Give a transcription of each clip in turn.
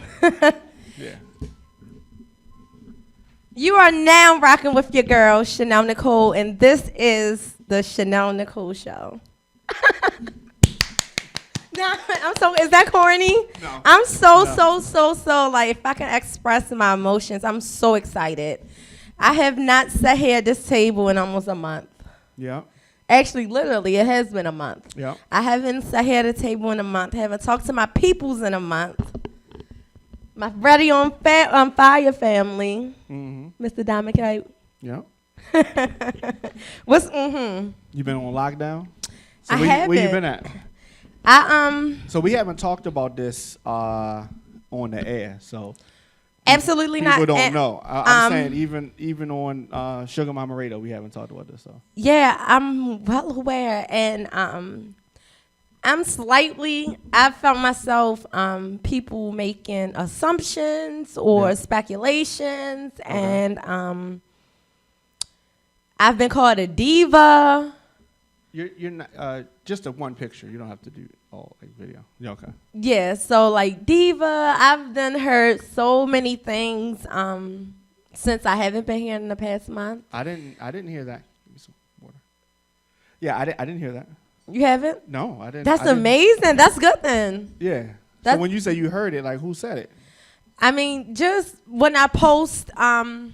go. Yeah. You are now rocking with your girl, Chenelle Nicole, and this is the Chenelle Nicole Show. Is that corny? No. I'm so, like, if I can express my emotions, I'm so excited. I have not sat here at this table in almost a month. Yeah. Actually, literally, it has been a month. Yeah. I haven't sat here at a table in a month. I haven't talked to my peoples in a month. My Ready on Fire family. Mm-hmm. Mr. Diamond. Yeah. What's mm-hmm? You been on lockdown? So I haven't. Where you been at? So we haven't talked about this on the air, so absolutely people not. People don't know. I'm saying even on Shugga Mama Radio, we haven't talked about this. So yeah, I'm well aware, and I found myself people making assumptions or speculations, and I've been called a diva. You're not just a one picture. You don't have to do all like video. Yeah, okay. Yeah, so like diva, I've done heard so many things since I haven't been here in the past month. I didn't hear that. Give me some water. Yeah, I didn't hear that. You haven't? No, I didn't. That's amazing. That's good then. Yeah. So when you say you heard it, like who said it? I mean, just when I post the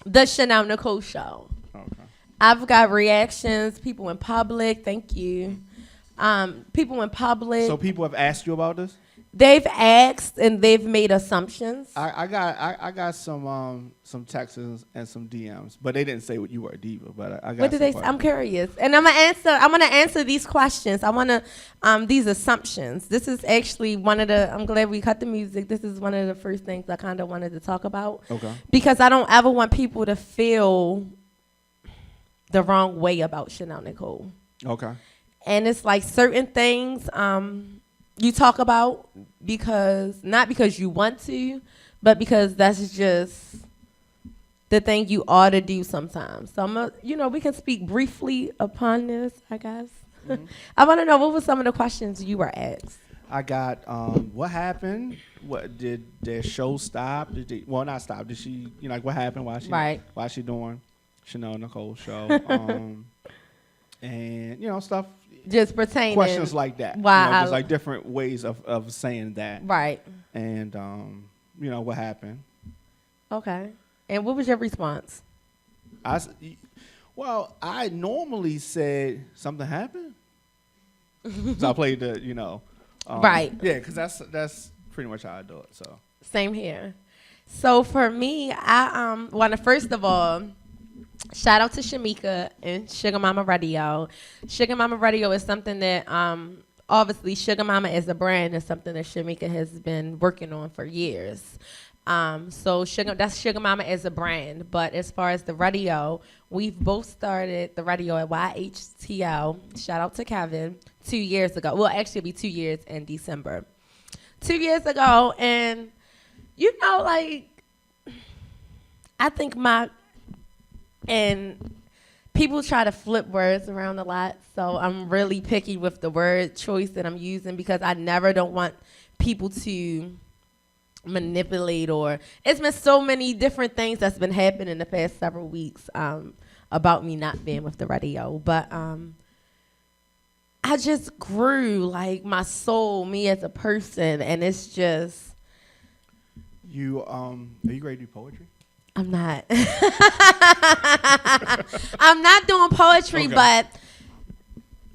Chenelle Nicole Show. Okay. I've got reactions, people in public, thank you. People in public. So people have asked you about this? They've asked and they've made assumptions. I got some texts and some DMs, but they didn't say what you were a diva. But I got. What did they say? I'm curious, and I'm gonna answer these questions. I wanna these assumptions. This is actually one of the. I'm glad we cut the music. This is one of the first things I kind of wanted to talk about. Okay. Because I don't ever want people to feel the wrong way about Chenelle Nicole. Okay. And it's like certain things you talk about not because you want to, but because that's just the thing you ought to do sometimes. So we can speak briefly upon this, I guess. Mm-hmm. I want to know, what were some of the questions you were asked? I got what happened? What did their show stop? Not stop. Did she? What happened? Why she doing Chenelle Nicole Show? And stuff. Just pertaining questions like that. Why? Just like different ways of saying that. Right. And what happened? Okay. And what was your response? I normally said something happened. So I played the right. Yeah, because that's pretty much how I do it. So same here. So for me, I want to first of all shout out to Shamika and Shugga Mama Radio. Shugga Mama Radio is something that obviously Shugga Mama as a brand is something that Shamika has been working on for years. So that's Shugga Mama as a brand. But as far as the radio, we've both started the radio at YHTL. Shout out to Kevin 2 years ago. Well, actually, it'll be 2 years in December. 2 years ago, and I think and people try to flip words around a lot, so I'm really picky with the word choice that I'm using because I never don't want people to manipulate it's been so many different things that's been happening in the past several weeks about me not being with the radio. But I just grew, like, my soul, me as a person, and it's just... are you ready to do poetry? I'm not. I'm not doing poetry, but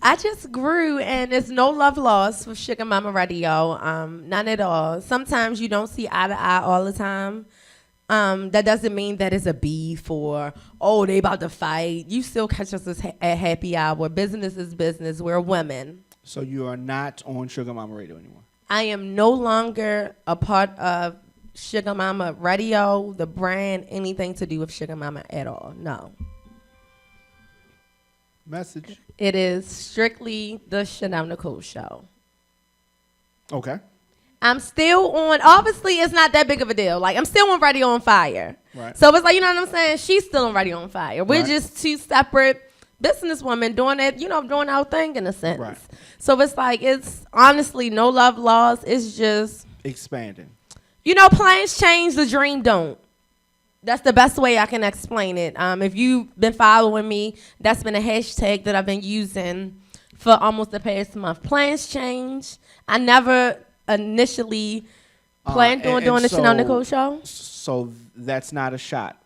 I just grew, and there's no love lost with Shugga Mama Radio. None at all. Sometimes you don't see eye to eye all the time. That doesn't mean that it's a beef or, they about to fight. You still catch us at happy hour. Business is business. We're women. So you are not on Shugga Mama Radio anymore? I am no longer a part of Shugga Mama Radio, the brand, anything to do with Shugga Mama at all. No. Message. It is strictly the Chenelle Nicole Show. Okay. I'm still on, obviously it's not that big of a deal. Like, I'm still on Radio on Fire. Right. So it's like, you know what I'm saying? She's still on Radio on Fire. We're just two separate businesswomen doing it, doing our thing in a sense. Right. So it's like, it's honestly no love lost. It's just expanding. plans change, the dream don't. That's the best way I can explain it. If you've been following me, that's been a hashtag that I've been using for almost the past month. Plans change. I never initially planned on doing the Chenelle Nicole Show. So that's not a shot,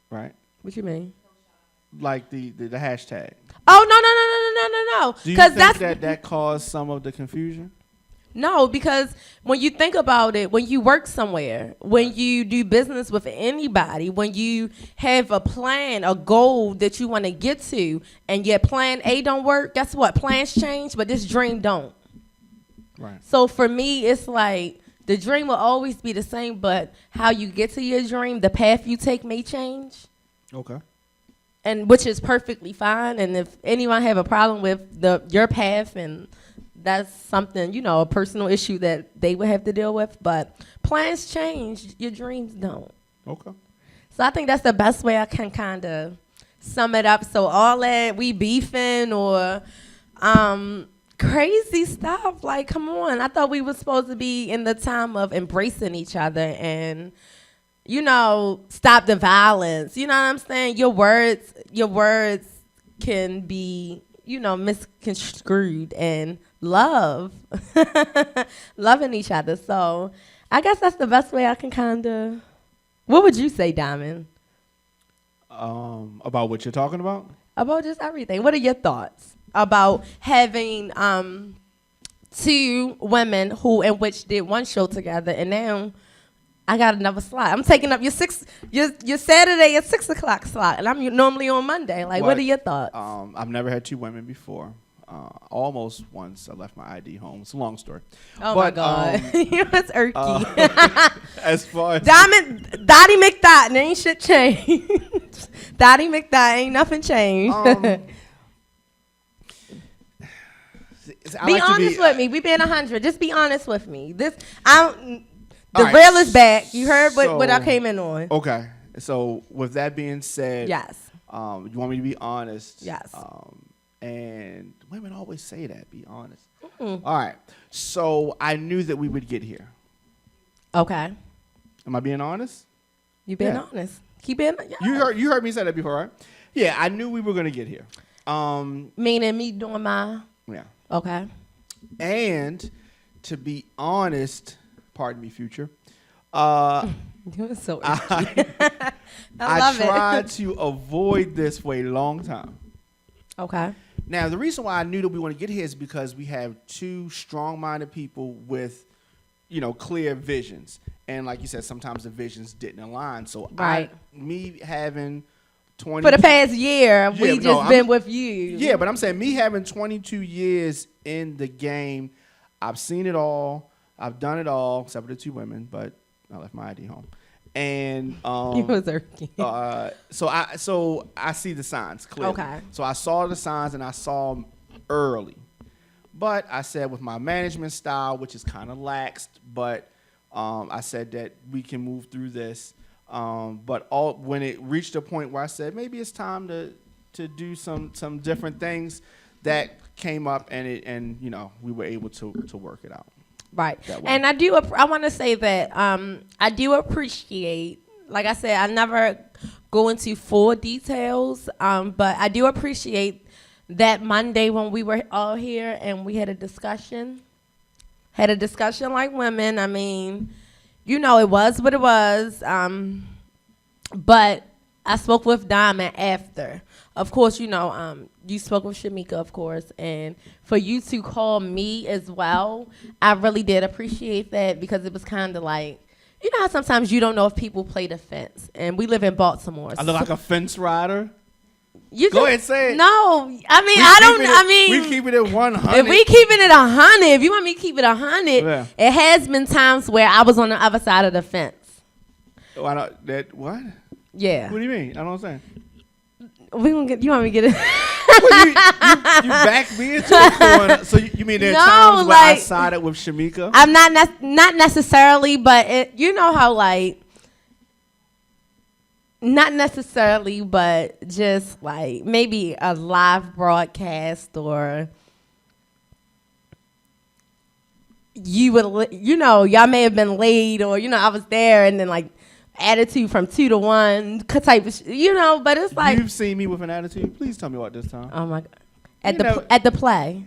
right? What you mean? Like the hashtag. Oh, no. Do you think that caused some of the confusion? No, because when you think about it, when you work somewhere, when you do business with anybody, when you have a plan, a goal that you want to get to, and yet plan A don't work, guess what? Plans change, but this dream don't. Right. So for me, it's like the dream will always be the same, but how you get to your dream, the path you take may change. Okay. And which is perfectly fine. And if anyone have a problem with your path, and that's something, a personal issue that they would have to deal with. But plans change. Your dreams don't. Okay. So I think that's the best way I can kind of sum it up. So all that we beefing or crazy stuff, like, come on. I thought we were supposed to be in the time of embracing each other and, stop the violence. You know what I'm saying? Your words can be, misconstrued, and loving each other. So I guess that's the best way I can kind of. What would you say, Diamond? About what you're talking about? About just everything. What are your thoughts about having two women in which did one show together, and now I got another slot. I'm taking up your Saturday at 6 o'clock slot, and I'm normally on Monday. Like, what are your thoughts? I've never had two women before. Almost once I left my ID home. It's a long story. Oh, my God. That's irky. As far as Dottie McDot, ain't shit changed. Dottie McDot, ain't nothing changed. Be honest with me. We been 100. Just be honest with me. The rail is back. You heard what I came in on. Okay. So with that being said, yes. You want me to be honest? Yes. And women always say that, be honest. Mm-hmm. All right. So I knew that we would get here. Okay. Am I being honest? You being honest. Keep being. Yeah. You heard me say that before, right? Yeah, I knew we were going to get here. Meaning me doing my. Yeah. Okay. And to be honest, pardon me, future. You're so I tried to avoid this for a long time. Okay. Now, the reason why I knew that we want to get here is because we have two strong-minded people with, clear visions. And like you said, sometimes the visions didn't align. So me having 20... For the past year, been with you. Yeah, but I'm saying me having 22 years in the game, I've seen it all. I've done it all, except for the two women, but I left my ID home. And you was irky. So I see the signs clearly. Okay. So I saw the signs and I saw them early. But I said with my management style, which is kind of laxed, but I said that we can move through this. But when it reached a point where I said maybe it's time to do some different things, that came up and we were able to work it out. Right. And I want to say that I do appreciate, like I said, I never go into full details, but I do appreciate that Monday when we were all here and we had a discussion like women. I mean, it was what it was, but I spoke with Diamond after. Of course, you spoke with Shamika, of course, and for you to call me as well, I really did appreciate that because it was kind of like, how sometimes you don't know if people play the fence, and we live in Baltimore. I look like a fence rider. Go ahead, say it. No, we keeping it 100. If we keeping it 100, if you want me to keep it 100, It has been times where I was on the other side of the fence. What? Yeah. What do you mean? I don't understand. You want me to get it? Well, you backed me into a corner. So you mean there are times where I sided with Shamika? I'm not necessarily, but how not necessarily, but just like maybe a live broadcast or you would, y'all may have been late, or I was there, and then like attitude from 2 to 1 type of, but it's like you've seen me with an attitude. Please tell me about this time. Oh my God, at the play.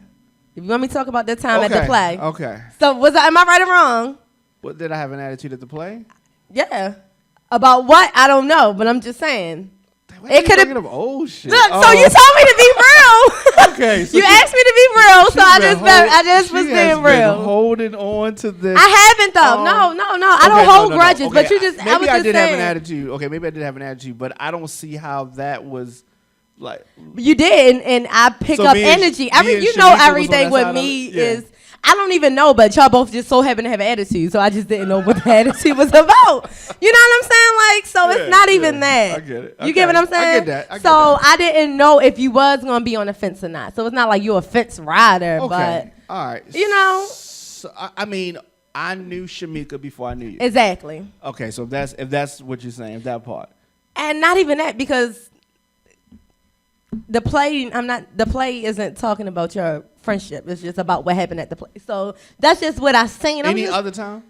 If you want me to talk about that time at the play, okay. So am I right or wrong? What, did I have an attitude at the play? Yeah. About what? I don't know, but I'm just saying. It could have been old shit. Look, so you told me to be real. Okay, so you asked me to be real, so I just was being real. Holding on to this. I haven't though. No. I don't hold grudges, but you just. Maybe I did have an attitude. Okay, maybe I did have an attitude, but I don't see how that was like. You did, and I pick up energy. Everything with me is. I don't even know, but y'all both just so happen to have an attitude, so I just didn't know what the attitude was about. You know what I'm saying? Like, so it's not even that. I get it. You get what I'm saying? I get that. I didn't know if you was gonna be on the fence or not. So it's not like you're a fence rider, but all right. So, I mean, I knew Shamika before I knew you. Exactly. Okay, so if that's what you're saying, that part. And not even that, because the play isn't talking about your friendship. It's just about what happened at the play. So that's just what I seen. Any other time?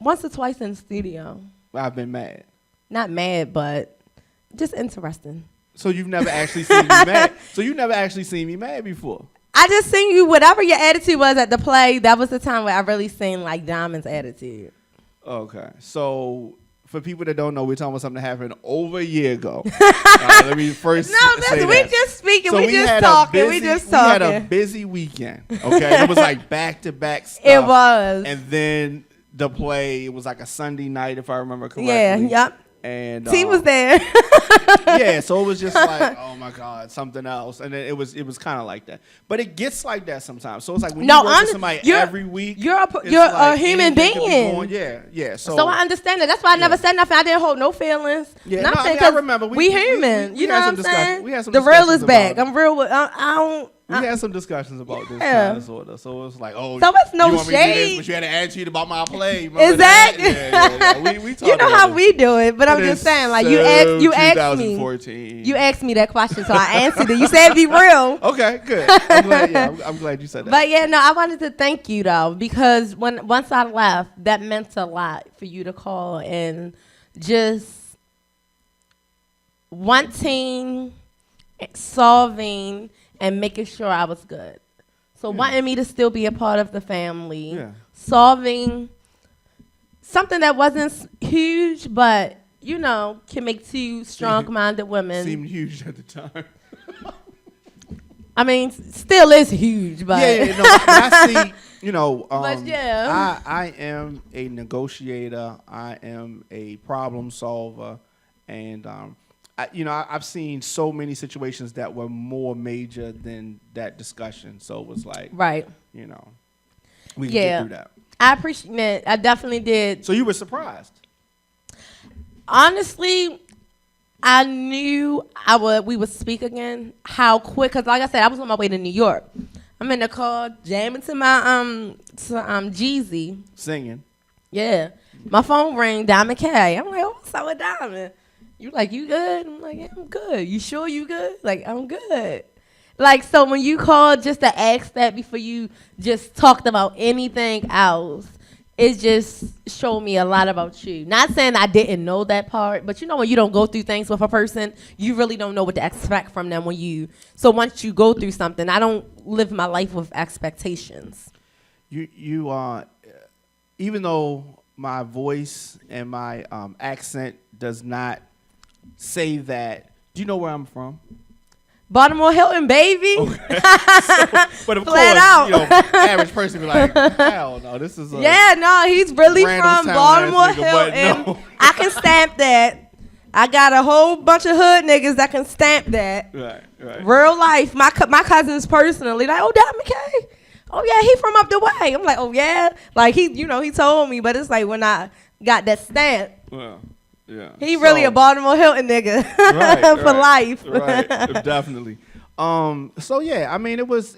Once or twice in the studio. I've been mad. Not mad, but just interesting. So you've never actually seen me mad. So you never actually seen me mad before. I just seen you, whatever your attitude was at the play, that was the time where I really seen like Diamond's attitude. Okay. So for people that don't know, we're talking about something that happened over a year ago. Let me first say we that. just speaking. So we just talking. We had a busy weekend. Okay. It was like back-to-back stuff. It was. And then the play, it was like a Sunday night, if I remember correctly. Yeah, yep. And T was there. Yeah, so it was just like, oh my God, something else. And then it was kind of like that. But it gets like that sometimes. So it's like when you work with somebody every week, you're a human being. Yeah. So I understand that. That's why I never said nothing. I didn't hold no feelings. Yeah, nothing. I remember we human. You know what I'm saying? We had some the real is back. I'm real with. We had some discussions about this kind of sort of. So it's like, oh, so it's no you want me to do this, shade. but you had an attitude about my play. Exactly. Yeah. We you know how we do it, but I'm just saying, like you asked me. You asked me that question, so I answered it. You said be real. Okay, good. I'm glad you said that. But yeah, no, I wanted to thank you though, because once I left, that meant a lot for you to call and just wanting, solving, and making sure I was good. So wanting me to still be a part of the family, solving something that wasn't huge, but can make two strong-minded women. Seemed huge at the time. I mean, still is huge, but I see. But yeah. I am a negotiator. I am a problem solver, and I've seen so many situations that were more major than that discussion. So it was like, right. We can get through that. I appreciate it. I definitely did. So you were surprised? Honestly, I knew we would speak again. How quick? Because like I said, I was on my way to New York. I'm in the car jamming to my Jeezy. Singing. Yeah. My phone rang, Diamond K. I'm like, oh, what's up with Diamond? You like, you good? I'm like, yeah, I'm good. You sure you good? Like, I'm good. Like, so when you called just to ask that before you just talked about anything else, it just showed me a lot about you. Not saying I didn't know that part, but when you don't go through things with a person, you really don't know what to expect from them so once you go through something, I don't live my life with expectations. You are, even though my voice and my accent does not say that, do you know where I'm from? Baltimore Hilton, baby. Okay. But of course, average person be like, hell no, this is he's really from Baltimore Hilton. No. I can stamp that. I got a whole bunch of hood niggas that can stamp that. Right. Real life. My cousins personally, like, oh, Diamond K. Oh yeah, he from up the way. I'm like, oh yeah. Like he told me, but it's like when I got that stamp. Well. Yeah. He really a Baltimore Hilton nigga for life. Right, definitely. So yeah, I mean, it was,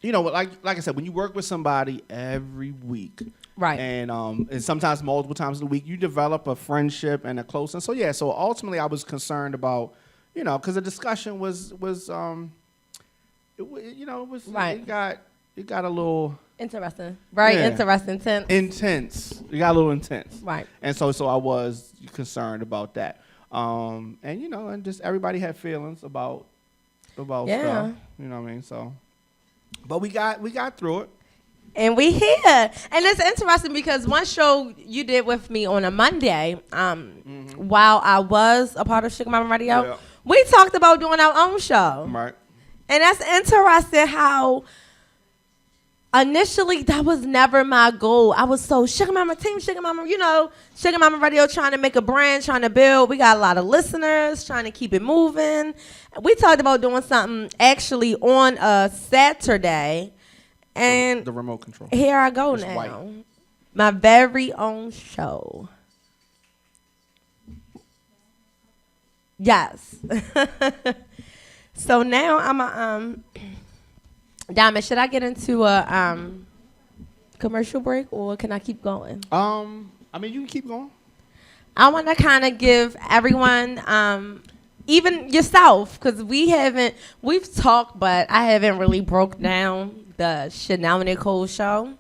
like I said, when you work with somebody every week, right, and sometimes multiple times in the week, you develop a friendship and a closeness. So ultimately, I was concerned about, because the discussion was, right. it got a little interesting. Very interesting. Intense. It got a little intense. Right. And so I was concerned about that. And and just everybody had feelings about stuff. You know what I mean? So, but we got through it. And we here. And it's interesting because one show you did with me on a Monday, while I was a part of Shugga Mama Radio, we talked about doing our own show. Right. And that's interesting how initially that was never my goal. I was so Shugga Mama team, Shugga Mama, Shugga Mama Radio, trying to make a brand, trying to build. We got a lot of listeners, trying to keep it moving. We talked about doing something actually on a Saturday. And the remote control. Here I go now. White. My very own show. Yes. So now I'm a Diamond, should I get into a commercial break or can I keep going? I mean you can keep going. I want to kind of give everyone even yourself, because we've talked, but I haven't really broke down the Chenelle Nicole Show.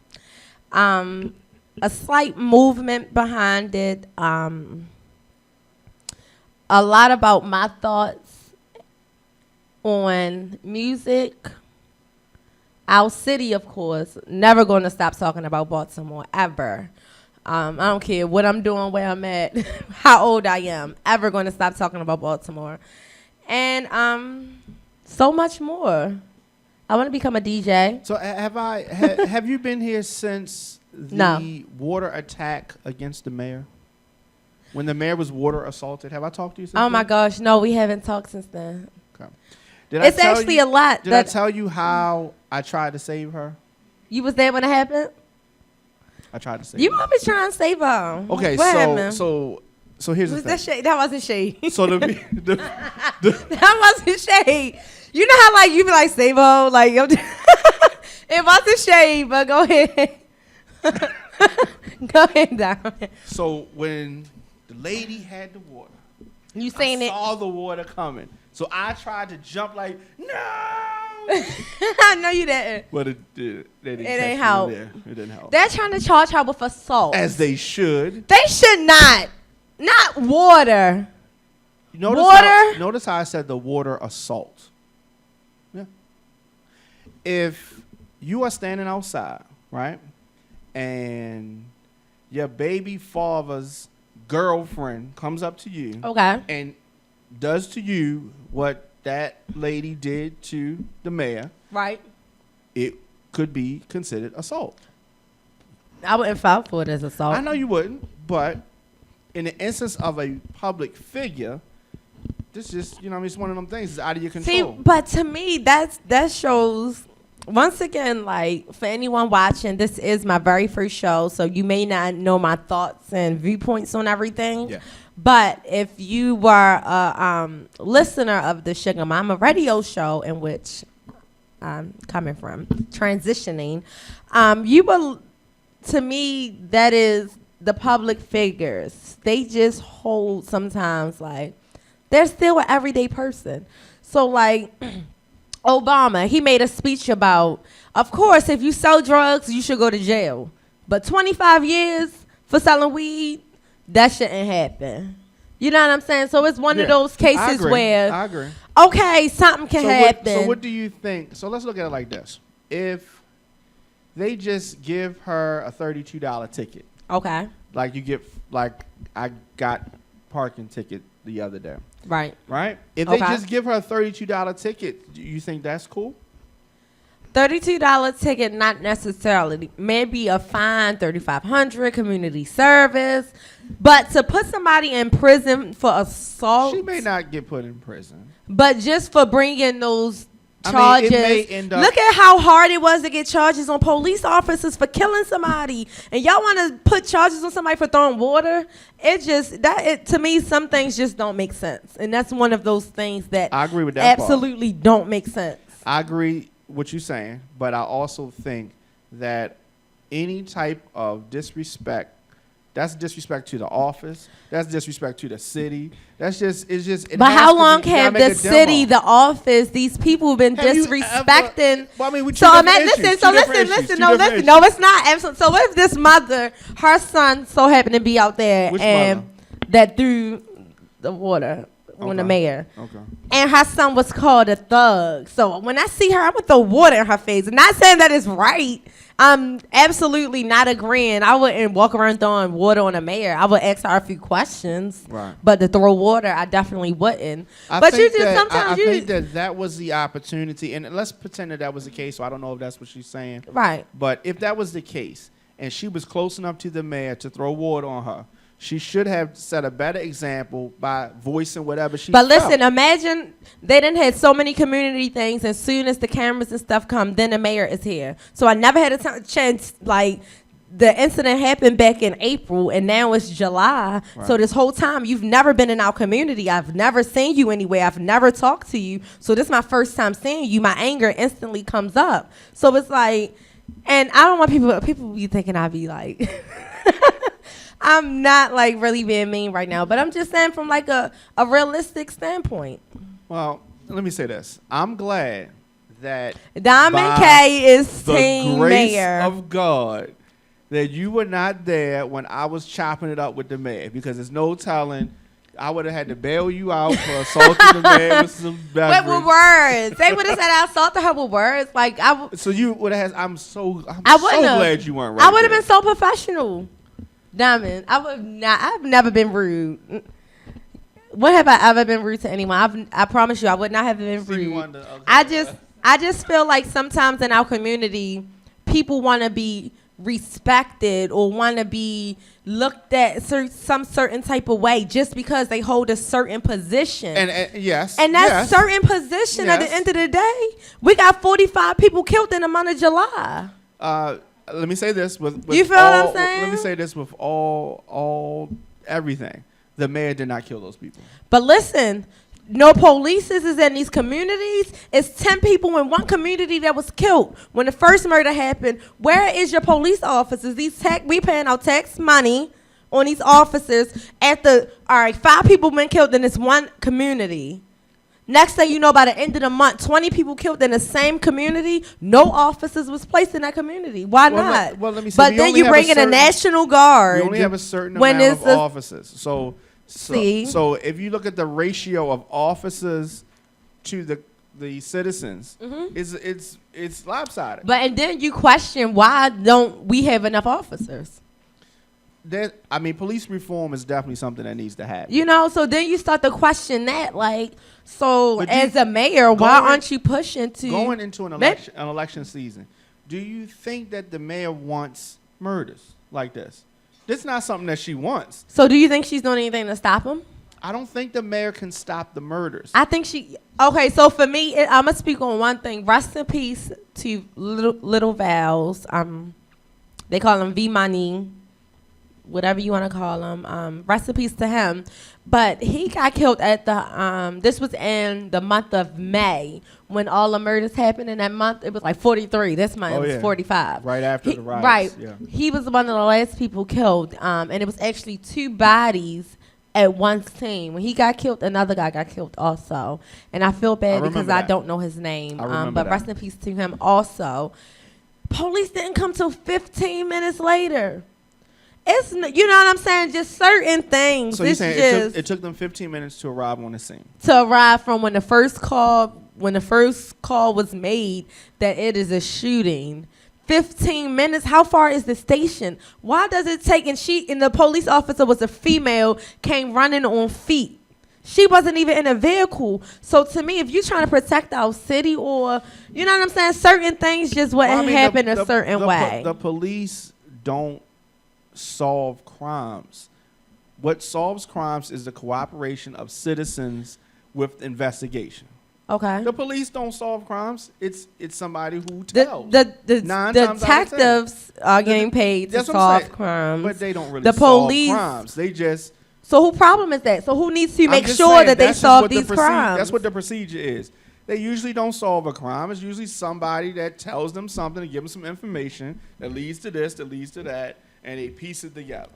A slight movement behind it. A lot about my thoughts on music. Our city, of course, never going to stop talking about Baltimore, ever. I don't care what I'm doing, where I'm at, how old I am, ever going to stop talking about Baltimore. And so much more. I want to become a DJ. So have you been here since the water attack against the mayor? When the mayor was water assaulted? Have I talked to you since then? My gosh, no, we haven't talked since then. Okay. It's actually a lot. Did I tell you how I tried to save her? You was there when it happened? I tried to save her. You always trying to save her. Okay, what happened? so here's the thing. That shade? That wasn't shade. So that wasn't shade. You know how you be like save her, it wasn't shade, but go ahead. Go ahead, Down. So when the lady had the water, you saying I saw the water coming. So I tried to jump no. I know you didn't. But it did. It ain't help. It didn't help. They're trying to charge her with assault. As they should. They should not. Not water. Notice how I said the water assault. Yeah. If you are standing outside, right, and your baby father's girlfriend comes up to you, and does to you what that lady did to the mayor, right, it could be considered assault. I wouldn't file for it as assault. I know you wouldn't, but in the instance of a public figure, this just, it's one of them things. It's out of your control. See, but to me, that shows, once again, for anyone watching, this is my very first show, so you may not know my thoughts and viewpoints on everything. Yeah. But if you were a listener of the Shugga Mama Radio show, in which I'm coming from, transitioning, you will, to me, that is the public figures. They just hold sometimes they're still an everyday person. So Obama, he made a speech about, of course, if you sell drugs, you should go to jail. But 25 years for selling weed, that shouldn't happen. You know what I'm saying? So it's one of those cases where, I agree. Okay, something can happen. So what do you think? So let's look at it like this. If they just give her a $32 ticket. Okay. I got parking ticket the other day. Right. Right? If they just give her a $32 ticket, do you think that's cool? $32 ticket, not necessarily. Maybe a fine, $3,500, community service. But to put somebody in prison for assault. She may not get put in prison. But just for bringing those charges. It may end up, look at how hard it was to get charges on police officers for killing somebody. And y'all want to put charges on somebody for throwing water? To me, some things just don't make sense. And that's one of those things that I agree with that absolutely don't make sense. I agree what you're saying, but I also think that any type of disrespect That's disrespect to the office. That's disrespect to the city. It's just. But how long have the city, the office, these people have been disrespecting? Well, I mean, listen. No, it's not. Absolutely. So what if this mother, her son, so happened to be out there that threw the water on the mayor? Okay. And her son was called a thug. So when I see her, I'm gonna throw water in her face. I'm not saying that it's right. I'm absolutely not agreeing. I wouldn't walk around throwing water on a mayor. I would ask her a few questions. Right. But to throw water, I definitely wouldn't. I think that was the opportunity. And let's pretend that was the case. So I don't know if that's what she's saying. Right. But if that was the case, and she was close enough to the mayor to throw water on her, she should have set a better example by voicing whatever she felt. But listen, imagine they done had so many community things, and as soon as the cameras and stuff come, then the mayor is here. So I never had a chance, like, the incident happened back in April, and now it's July. Right. So this whole time, you've never been in our community. I've never seen you anywhere. I've never talked to you. So this is my first time seeing you. My anger instantly comes up. So it's like, and I don't want people be thinking I be like... I'm not like really being mean right now, but I'm just saying from like a realistic standpoint. Well, let me say this. I'm glad that Diamond K is team mayor. The grace of God that you were not there when I was chopping it up with the mayor, because there's no telling. I would have had to bail you out for assaulting the mayor with some beverage. With words. They would have said I assaulted her with words. Like so you would have had. I'm so glad you weren't right. I would have been so professional. Diamond, I've never been rude. When have I ever been rude to anyone? I promise you, I would not have been rude. I just feel like sometimes in our community, people want to be respected or want to be looked at some certain type of way just because they hold a certain position. And yes. And that certain position at the end of the day, we got 45 people killed in the month of July. Let me say this with you feel what I'm saying? Let me say this with all everything. The mayor did not kill those people. But listen, no police is in these communities. It's 10 people in one community that was killed when the first murder happened. Where is your police officers? We paying out tax money on these officers. All right, 5 people been killed in this one community. Next thing you know, by the end of the month, 20 people killed in the same community. No officers was placed in that community. Why not? Let me say, but then you bring in a National Guard. You only have a certain amount of officers. So if you look at the ratio of officers to the citizens, it's lopsided. But and then you question, why don't we have enough officers? Police reform is definitely something that needs to happen. So then you start to question that, like, as a mayor, why aren't you pushing to going into an election season? Do you think that the mayor wants murders like this? This is not something that she wants. So do you think she's doing anything to stop them? I don't think the mayor can stop the murders. I think okay, so for me, I'm going to speak on one thing. Rest in peace to little Val's. They call him V-Money, whatever you want to call him. Rest in peace to him. But he got killed at this was in the month of May when all the murders happened in that month. It was like 43. This month it was 45. Right after the riots. Right. Yeah. He was one of the last people killed. And it was actually 2 bodies at one scene. When he got killed, another guy got killed also. And I feel bad because I don't know his name. But rest in peace to him also. Police didn't come till 15 minutes later. You know what I'm saying? Just certain things. So you're saying it took them 15 minutes to arrive on the scene? To arrive from when the first call was made that it is a shooting. 15 minutes. How far is the station? Why does it take? And the police officer was a female, came running on feet. She wasn't even in a vehicle. So to me, if you're trying to protect our city, or you know what I'm saying, certain things just wouldn't happen a certain way. The police don't solve crimes. What solves crimes is the cooperation of citizens with investigation. Okay. The police don't solve crimes. It's somebody who tells. The detectives are getting paid to solve crimes, but they don't really solve crimes. They just. So whose problem is that? So who needs to make sure that they solve these crimes? That's what the procedure is. They usually don't solve a crime. It's usually somebody that tells them something to give them some information that leads to this, that leads to that, and they piece it together.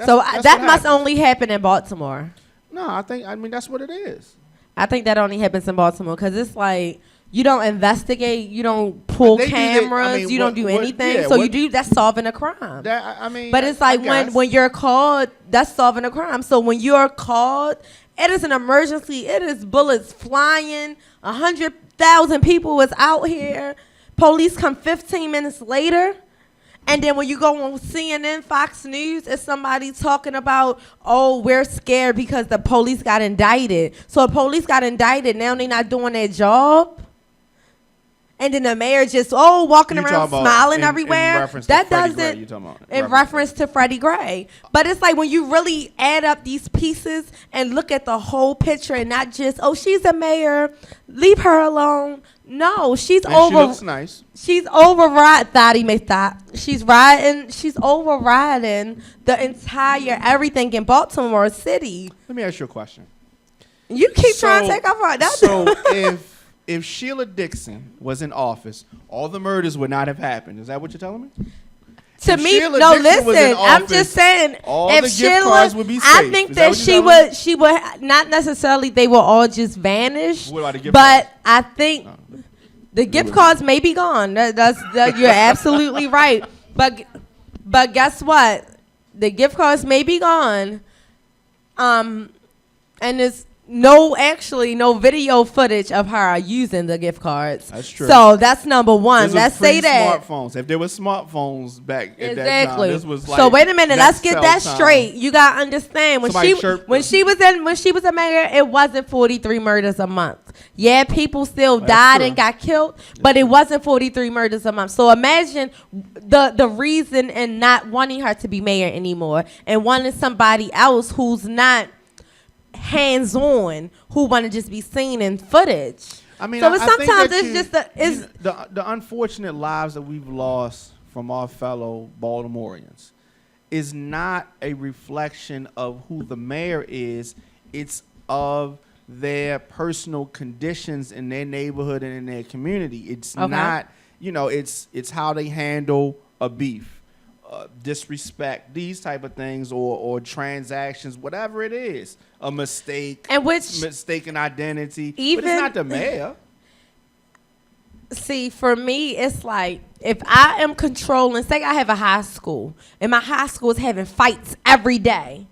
that must only happen in Baltimore. No, I mean that's what it is. I think that only happens in Baltimore because it's like you don't investigate, you don't pull cameras, you don't do anything. Yeah, so that's solving a crime. But it's like when you're called, that's solving a crime. So when you're called, it is an emergency. It is bullets flying. 100,000 people was out here. Police come 15 minutes later. And then when you go on CNN, Fox News, it's somebody talking about, oh, we're scared because the police got indicted. So the police got indicted. Now they're not doing their job. And then the mayor just, walking around smiling everywhere. In reference to Freddie Gray. But it's like when you really add up these pieces and look at the whole picture and not just, she's a mayor, leave her alone. No, she's She looks nice. She's overriding the entire everything in Baltimore City. Let me ask you a question. You keep trying to take off our if Shelia Dixon was in office, all the murders would not have happened. Is that what you're telling me? To me, no. Listen, I'm just saying. All the gift cards would be safe. I think that she would not necessarily. They will all just vanish. What about the gift cards? But I think the gift cards may be gone. You're absolutely right. But guess what? The gift cards may be gone. And it's no video footage of her using the gift cards. That's true. So that's number one. Let's say that. Smartphones. If there were smartphones back at that time, this was like. So wait a minute. Let's get that straight. You gotta understand when she was a mayor, it wasn't 43 murders a month. Yeah, people still died and got killed, but it wasn't 43 murders a month. So imagine the reason in not wanting her to be mayor anymore and wanting somebody else who's not hands-on, who want to just be seen in footage. I mean, so sometimes it's just the unfortunate lives that we've lost from our fellow Baltimoreans is not a reflection of who the mayor is. It's of their personal conditions in their neighborhood and in their community. It's not, it's how they handle a beef. Disrespect, these type of things, or transactions, whatever it is, a mistake, and mistaken identity. But it's not the mayor. See, for me, it's like if I am controlling, say I have a high school, and my high school is having fights every day.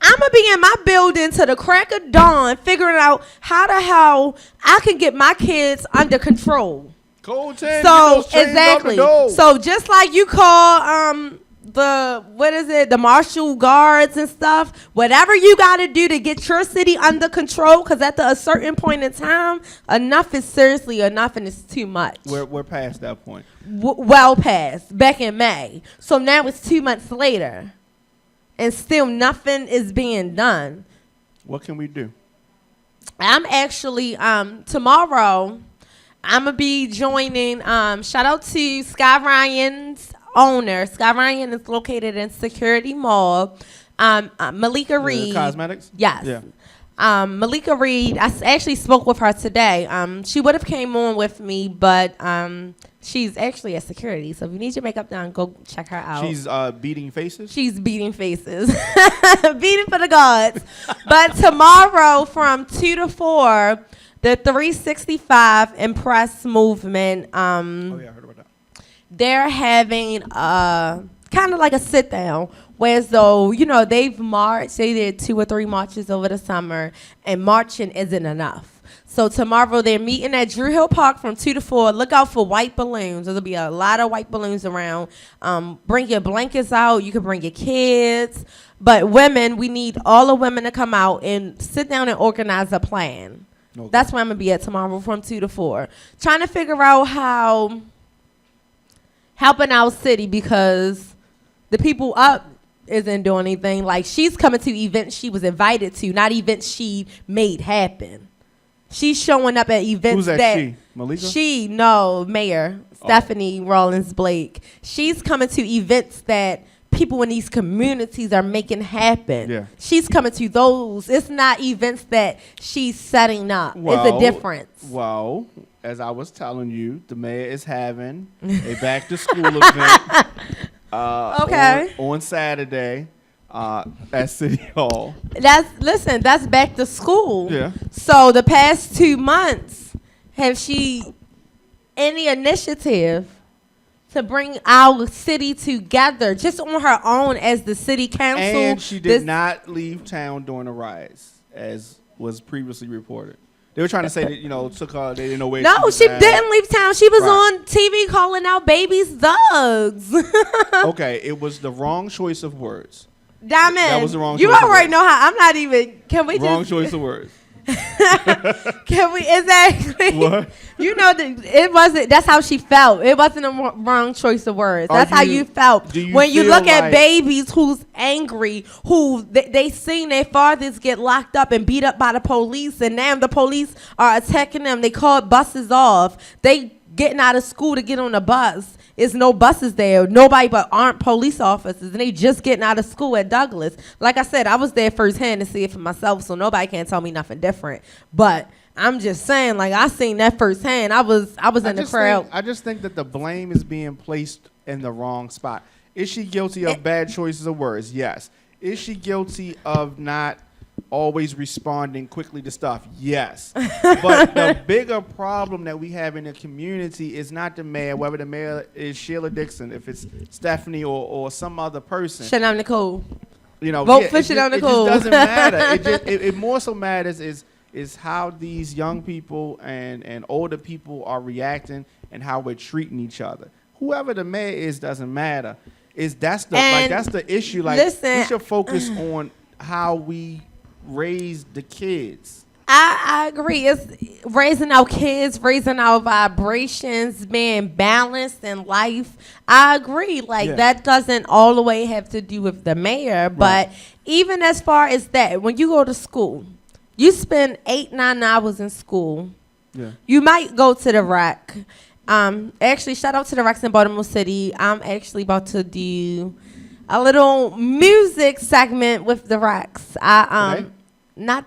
I'm going to be in my building to the crack of dawn figuring out how the hell I can get my kids under control. Code 10, so exactly. So just like you call the Marshall Guards and stuff, whatever you got to do to get your city under control, because at a certain point in time, enough is seriously enough, and it's too much. We're past that point. Well past, back in May. So now it's 2 months later, and still nothing is being done. What can we do? I'm actually tomorrow. I'm going to be joining, shout out to Sky Ryan's owner. Sky Ryan is located in Security Mall. Malika Reed. Cosmetics? Yes. Yeah. Malika Reed, I actually spoke with her today. She would have came on with me, but she's actually at security. So if you need your makeup done, go check her out. She's beating faces? She's beating faces. Beating for the gods. But tomorrow from 2 to 4, the 365 Impress movement, I heard about that. They're having kind of like a sit down, whereas though, they've marched, they did 2 or 3 marches over the summer, and marching isn't enough. So tomorrow they're meeting at Drew Hill Park from 2 to 4. Look out for white balloons. There'll be a lot of white balloons around. Bring your blankets out. You can bring your kids. But women, we need all the women to come out and sit down and organize a plan. Okay. That's where I'm going to be at tomorrow from 2 to 4. Trying to figure out how helping our city, because the people up isn't doing anything. Like, she's coming to events she was invited to, not events she made happen. She's showing up at events. Who's that she? Malika? Mayor Stephanie Rawlings Blake. She's coming to events that people in these communities are making happen. Yeah. She's coming to those. It's not events that she's setting up. It's a difference. Well, as I was telling you, the mayor is having a back to school event on Saturday. at City Hall. That's back to school. Yeah. So the past 2 months, have she any initiative to bring our city together just on her own as the city council? And she did not leave town during the riots, as was previously reported. They were trying to say that, took her, they didn't know where she was she at. didn't leave town. She was on TV calling out babies thugs. Okay, it was the wrong choice of words. Diamond, that was the wrong choice you already of words. know how. I'm not even. Can we wrong just? choice of words. Can we exactly? What? It wasn't. That's how she felt. It wasn't a wrong choice of words. That's how you felt when you look at babies who's angry, who they seen their fathers get locked up and beat up by the police, and now the police are attacking them. They called buses off. They getting out of school to get on a bus. It's no buses there. Nobody but armed police officers. And they just getting out of school at Douglas. Like I said, I was there firsthand to see it for myself, so nobody can tell me nothing different. But I'm just saying, like, I seen that firsthand. I was in the crowd. I just think that the blame is being placed in the wrong spot. Is she guilty of bad choices of words? Yes. Is she guilty of not always responding quickly to stuff? Yes. But the bigger problem that we have in the community is not the mayor, whether the mayor is Shelia Dixon, if it's Stephanie or some other person. Chenelle Nicole. Vote for Chenelle Nicole. It just doesn't matter. It more so matters is how these young people and older people are reacting and how we're treating each other. Whoever the mayor is doesn't matter. That's the issue. Like, listen, we should focus on how we raise the kids. I agree. It's raising our kids, raising our vibrations, being balanced in life. I agree. That doesn't all the way have to do with the mayor, but even as far as that, when you go to school, you spend 8-9 hours in school. Yeah. You might go to the rec. Actually, shout out to the recs in Baltimore City. I'm actually about to do a little music segment with the recs. Not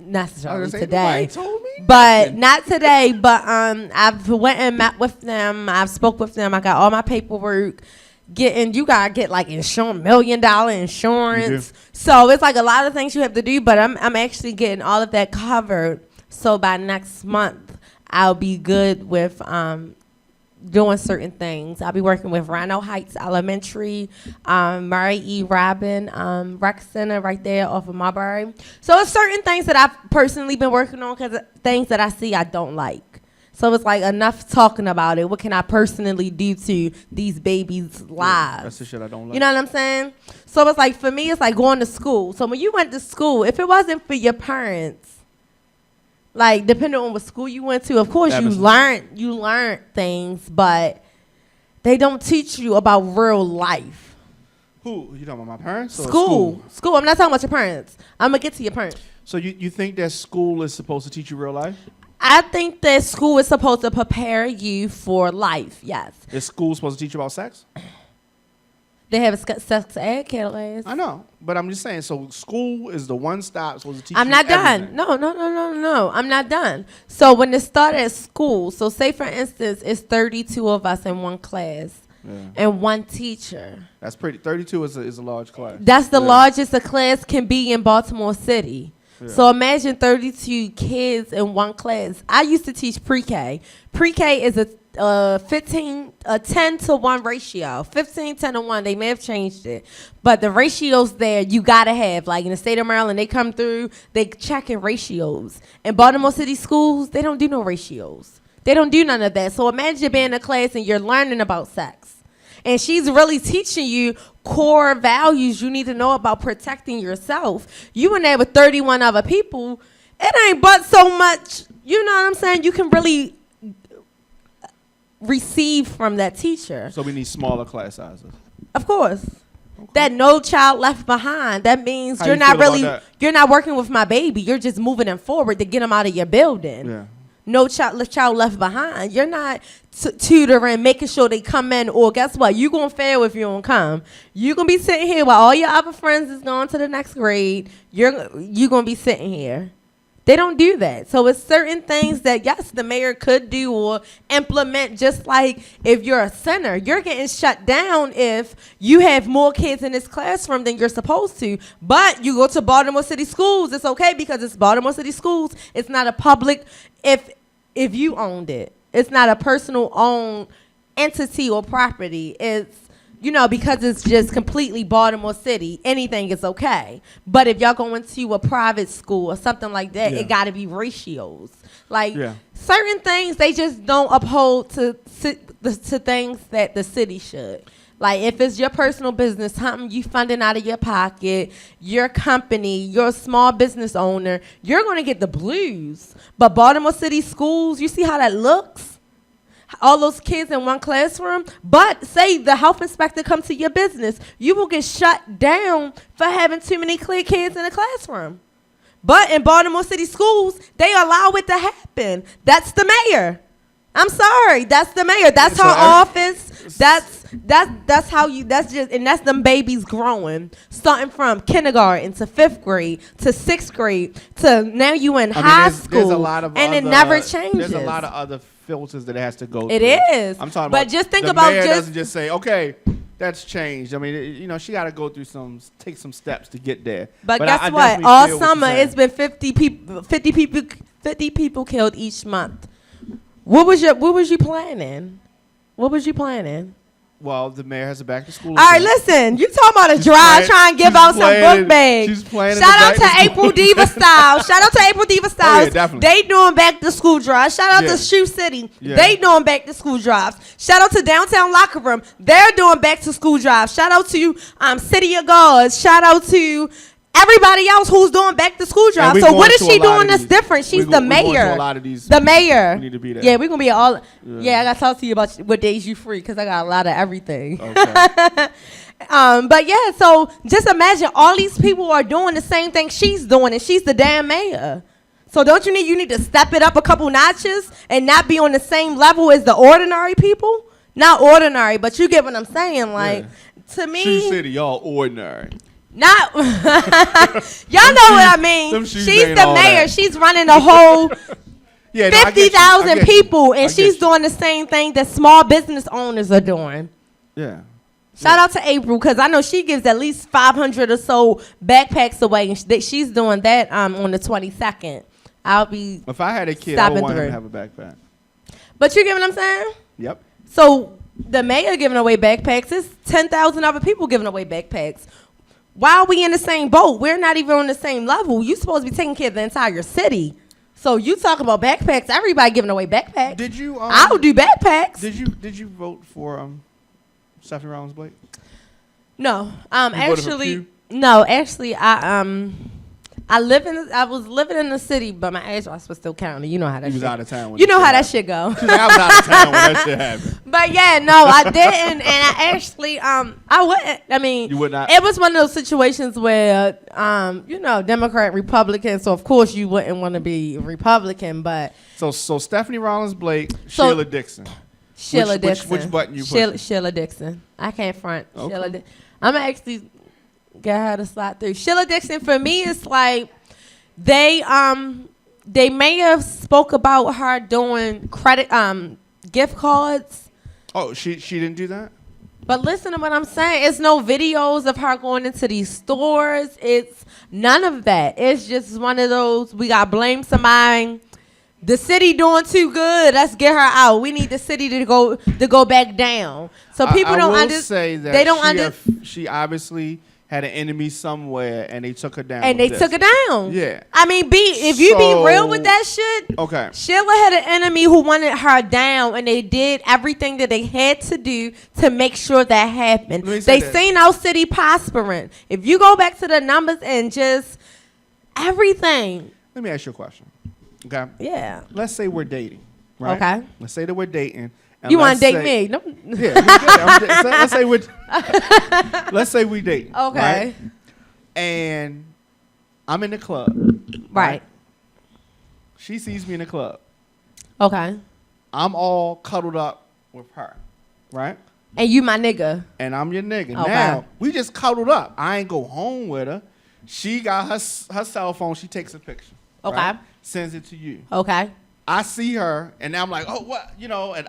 necessarily today, but not today. But I've went and met with them. I've spoke with them. I got all my paperwork. You gotta get like $1 million insurance. So it's like a lot of things you have to do. But I'm actually getting all of that covered. So by next month, I'll be good with doing certain things. I'll be working with Rhino Heights Elementary, Murray E. Robin Rec Center right there off of Marbury. So it's certain things that I've personally been working on because things that I see I don't like. So it's like enough talking about it. What can I personally do to these babies' lives? That's the shit I don't like. You know what I'm saying? So it's like, for me, it's like going to school. So when you went to school, if it wasn't for your parents, like, depending on what school you went to, of course, you learned things, but they don't teach you about real life. Who? You talking about my parents? Or School. I'm not talking about your parents. I'm going to get to your parents. So you think that school is supposed to teach you real life? I think that school is supposed to prepare you for life, yes. Is school supposed to teach you about sex? They have a sex ed class. I know, but I'm just saying. So school is the one stop supposed to teach. I'm not done. No. I'm not done. So when it started at school, so say for instance, it's 32 of us in one class and one teacher. That's pretty. 32 is a large class. That's the largest a class can be in Baltimore City. Yeah. So imagine 32 kids in one class. I used to teach pre-K. Pre-K is a 10-to-1 ratio. 15, 10-to-1. They may have changed it. But the ratios there, you got to have. Like in the state of Maryland, they come through, they check in ratios. In Baltimore City schools, they don't do no ratios. They don't do none of that. So imagine being in a class and you're learning about sex. And she's really teaching you core values you need to know about protecting yourself. You in there with 31 other people, it ain't but so much, you know what I'm saying, you can really receive from that teacher. So we need smaller class sizes. Of course. Okay. That no child left behind. That means you're not working with my baby. You're just moving them forward to get them out of your building. Yeah. No child left behind. You're not tutoring, making sure they come in, or guess what? You're going to fail if you don't come. You're going to be sitting here while all your other friends is going to the next grade. You're going to be sitting here. They don't do that. So it's certain things that, yes, the mayor could do or implement, just like if you're a center. You're getting shut down if you have more kids in this classroom than you're supposed to. But you go to Baltimore City Schools, it's okay because it's Baltimore City Schools. It's not a public, if you owned it. It's not a personal owned entity or property. It's, because it's just completely Baltimore City, anything is okay. But if y'all go into a private school or something like that, it got to be ratios. Like certain things, they just don't uphold to things that the city should. Like if it's your personal business, something you funding out of your pocket, your company, your small business owner, you're going to get the blues. But Baltimore City Schools, you see how that looks? All those kids in one classroom. But say the health inspector comes to your business, you will get shut down for having too many kids in a classroom. But in Baltimore City Schools, they allow it to happen. That's the mayor. I'm sorry, that's the mayor. That's her office. That's how you. That's just, and that's them babies growing, starting from kindergarten to 5th grade to 6th grade to now you in high school. There's a lot of and it never changes. There's a lot of other filters that it has to go through. It is. I'm talking but about. Just think the about mayor just doesn't just say, okay, that's changed. I mean, she got to go through take some steps to get there. But guess what? All summer it's been 50 people killed each month. What was you planning? What was you planning? Well, the mayor has a back to school. All right, listen. You talking about a drive trying to give out some book bags. She's planning. Shout out to April Diva Styles. Shout out to April Diva Styles. Oh, yeah, definitely. They doing back to school drives. Shout out to Shoe City. Yeah. They doing back to school drives. Shout out to Downtown Locker Room. They're doing back to school drives. Shout out to City of Gods. Shout out to everybody else who's doing back to school drive. So what is she doing that's different? She's the mayor. The mayor. We need to be there. Yeah, we're going to be all. Yeah, I got to talk to you about what days you free because I got a lot of everything. Okay. But yeah, so just imagine all these people are doing the same thing she's doing, and she's the damn mayor. So don't you need to step it up a couple notches and not be on the same level as the ordinary people? Not ordinary, but you get what I'm saying. Like, to me. Shoe City, y'all ordinary. Not y'all know what I mean. She's the mayor. She's running a whole 50,000 people, and she's doing the same thing that small business owners are doing. Yeah. Shout out to April because I know she gives at least 500 or so backpacks away, and she's doing that on the 22nd. I'll be. If I had a kid, I would want him to have a backpack. But you get what I'm saying? Yep. So the mayor giving away backpacks. It's 10,000 other people giving away backpacks. Why are we in the same boat? We're not even on the same level. You're supposed to be taking care of the entire city. So you talk about backpacks. Everybody giving away backpacks. Did you? I'll do backpacks. Did you vote for Stephanie Rawlings Blake? No. Actually, no. Actually, I was living in the city, but my address was still county. You know how that. You was out of town. You know how that shit go. She's like, I was out of town when that shit happened. But yeah, no, I didn't, and I actually, I wouldn't. I mean, you would not. It was one of those situations where, Democrat, Republican. So of course you wouldn't want to be Republican, but so Stephanie Rawlings Blake, Shelia Dixon. Shelia Dixon. Which button you push? Shelia Dixon. I can't front. Okay. I'm gonna actually get her to slide through. Shelia Dixon for me is like they may have spoke about her doing credit gift cards. Oh, she didn't do that? But listen to what I'm saying. It's no videos of her going into these stores. It's none of that. It's just one of those, we got to blame somebody. The city doing too good. Let's get her out. We need the city to go back down. So people don't understand. They don't understand. She obviously had an enemy somewhere, and they took her down. And they took her down. Yeah. I mean, if you be real with that shit, okay. Sheila had an enemy who wanted her down, and they did everything that they had to do to make sure that happened. They seen our city prospering. If you go back to the numbers and just everything. Let me ask you a question. Okay. Yeah. Let's say we're dating, right? Okay. Let's say that we're dating. You want to date me? No. Yeah. Let's say we date. Okay. Right? And I'm in the club. Right. She sees me in the club. Okay. I'm all cuddled up with her. Right. And you my nigga. And I'm your nigga. Okay. Now, we just cuddled up. I ain't go home with her. She got her cell phone. She takes a picture. Okay. Right? Sends it to you. Okay. I see her, and now I'm like, oh, what? You know, and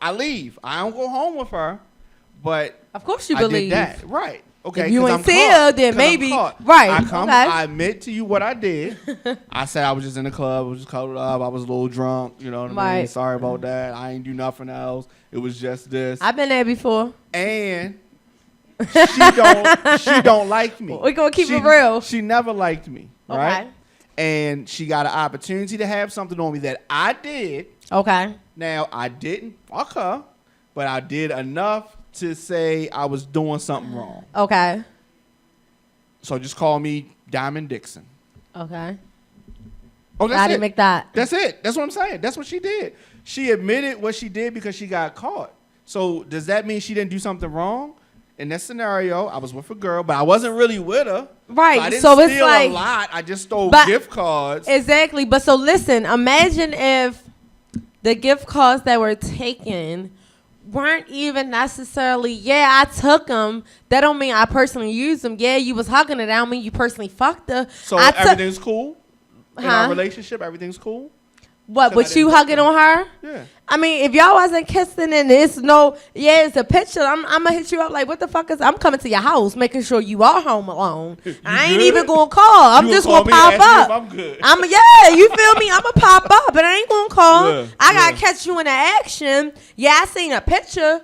I leave. I don't go home with her, but of course you I believe. did that. Right. Okay. If you ain't see her, then maybe. Right. I come. Okay. I admit to you what I did. I said I was just in the club. I was just cuddled up. I was a little drunk. You know what I mean? Sorry about that. I ain't do nothing else. It was just this. I've been there before. And she don't like me. We're gonna keep it real. She never liked me. Right. Okay. And she got an opportunity to have something on me that I did. Okay. Now, I didn't fuck her, but I did enough to say I was doing something wrong. Okay. So just call me Diamond Dixon. Okay. Oh, that's Addie it. McDot. That's it. That's what I'm saying. That's what she did. She admitted what she did because she got caught. So does that mean she didn't do something wrong? In that scenario, I was with a girl, but I wasn't really with her. Right. So I didn't so steal it's like a lot. I just stole gift cards. Exactly. But so listen, imagine if the gift cards that were taken weren't even necessarily, I took them. That don't mean I personally used them. Yeah, you was hugging it. That don't mean you personally fucked her. So everything's cool? In our relationship, everything's cool? What, with you hugging on her? Yeah. I mean, if y'all wasn't kissing and it's it's a picture, I'm going to hit you up like, what the fuck I'm coming to your house, making sure you are home alone. I ain't even going to call. I'm just going to pop up. I'm good. You feel me? I'm going to pop up, but I ain't going to call. I got to catch you in the action. Yeah, I seen a picture.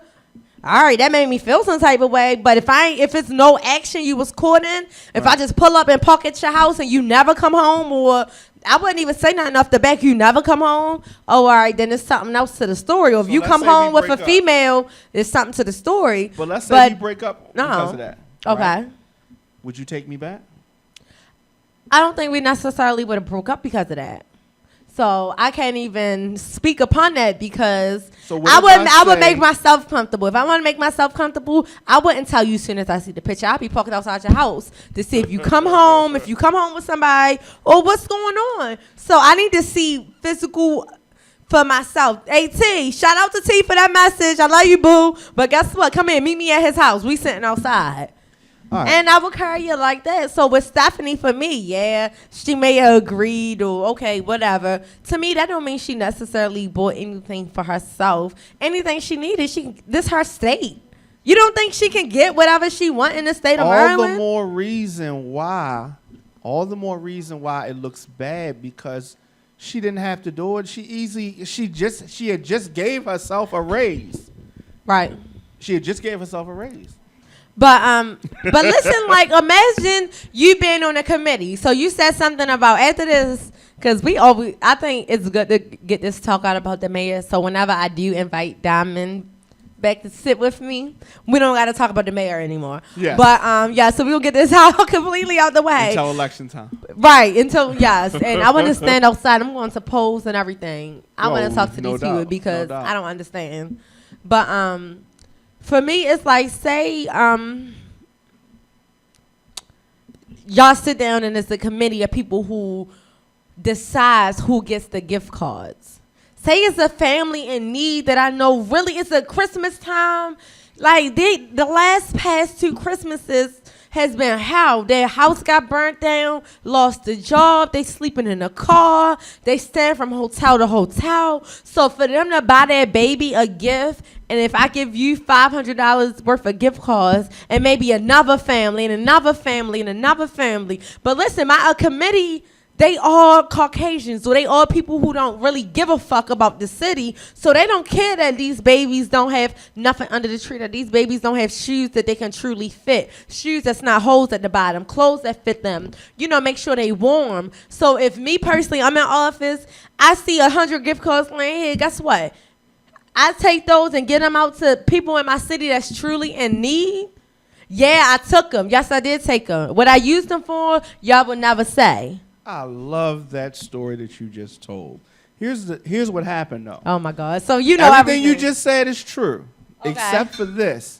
All right, that made me feel some type of way. But if it's no action you was caught in, if I just pull up and park at your house and you never come home, or I wouldn't even say nothing off the back, you never come home, all right, then there's something else to the story. Or if you come home with a female, there's something to the story. But let's say we break up because of that. Okay. Right? Would you take me back? I don't think we necessarily would have broke up because of that. So I can't even speak upon that because I would make myself comfortable. If I want to make myself comfortable, I wouldn't tell you as soon as I see the picture. I'll be parked outside your house to see if you come home, if you come home with somebody, or what's going on. So I need to see physical for myself. Hey, T, shout out to T for that message. I love you, boo. But guess what? Come here, meet me at his house. We sitting outside. Right. And I would carry it like that. So with Stephanie, for me, she may have agreed or okay, whatever. To me, that don't mean she necessarily bought anything for herself. Anything she needed, this her state. You don't think she can get whatever she want in the state of Maryland? All the more reason why it looks bad, because she didn't have to do it. She had just gave herself a raise. Right. She had just gave herself a raise. But listen, like, imagine you being on a committee. So you said something about after this, because I think it's good to get this talk out about the mayor. So whenever I do invite Diamond back to sit with me, we don't got to talk about the mayor anymore. Yeah. But so we'll get this out completely out the way until election time. Right. And I want to stand outside. I'm going to pose and everything. I want to talk to these people because I don't understand. But for me, it's like, say y'all sit down and it's a committee of people who decides who gets the gift cards. Say it's a family in need that I know really it's a Christmas time. Like the past 2 Christmases has been hell. Their house got burnt down, lost a job, they sleeping in a car, they stand from hotel to hotel. So for them to buy their baby a gift, and if I give you $500 worth of gift cards, and maybe another family, and another family, and another family. But listen, my committee, they all Caucasians, so they all people who don't really give a fuck about the city. So they don't care that these babies don't have nothing under the tree, that these babies don't have shoes that they can truly fit, shoes that's not holes at the bottom, clothes that fit them, make sure they warm. So if me personally, I'm in office, I see 100 gift cards laying here, guess what? I take those and get them out to people in my city that's truly in need. Yeah, I took them. Yes, I did take them. What I used them for, y'all would never say. I love that story that you just told. Here's what happened, though. Oh, my God. So everything you just said is true, except for this.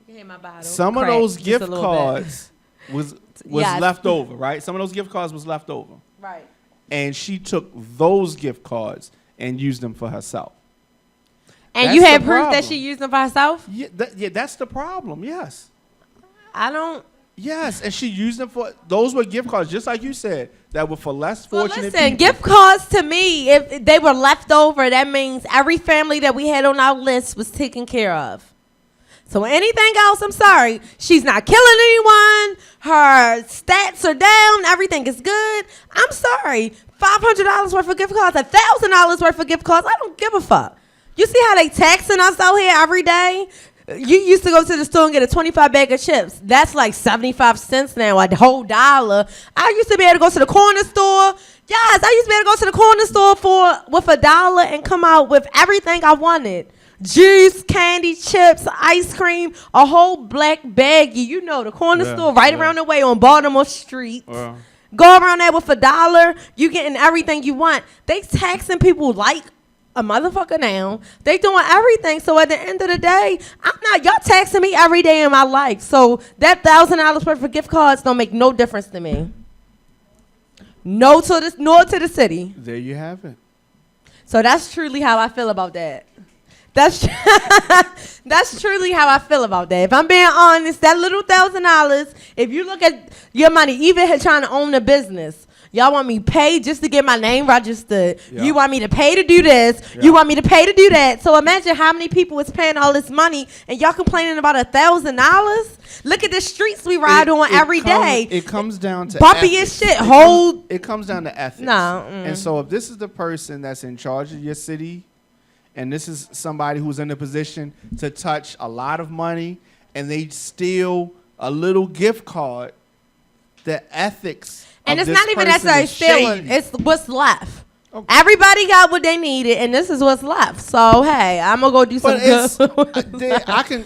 You hear my bottle. Some of those gift cards was left over, right? Some of those gift cards was left over. Right. And she took those gift cards and used them for herself. And that's you had proof that she used them for herself? Yeah, that's the problem, yes. I don't. Yes, and she used them for, those were gift cards, just like you said, that were for less fortunate listen, people. Gift cards to me, if they were left over, that means every family that we had on our list was taken care of. So anything else, I'm sorry, she's not killing anyone. Her stats are down. Everything is good. I'm sorry. $500 worth of gift cards, $1,000 worth of gift cards. I don't give a fuck. You see how they taxing us out here every day? You used to go to the store and get a 25 bag of chips. That's like 75 cents now, a whole dollar. I used to be able to go to the corner store. Yes, I used to be able to go to the corner store with $1 and come out with everything I wanted. Juice, candy, chips, ice cream, a whole black baggie. You know, the corner store right around the way on Baltimore Street. Go around there with $1. You getting everything you want. They taxing people like a motherfucker now. They doing everything. So at the end of the day, y'all taxing me every day in my life. So that $1,000 worth of gift cards don't make no difference to me. Nor to the city. There you have it. So that's truly how I feel about that. That's truly how I feel about that. If I'm being honest, that little $1,000, if you look at your money, even trying to own a business, y'all want me paid just to get my name registered. Yeah. You want me to pay to do this. Yeah. You want me to pay to do that. So imagine how many people is paying all this money and y'all complaining about $1,000. Look at the streets we ride on every day. It comes down to bumpy as shit. It comes down to ethics. No. And so if this is the person that's in charge of your city, and this is somebody who's in a position to touch a lot of money, and they steal a little gift card, the ethics and of it's not even necessarily stealing. It's what's left. Okay. Everybody got what they needed, and this is what's left. So hey, I'm gonna go do some good. I can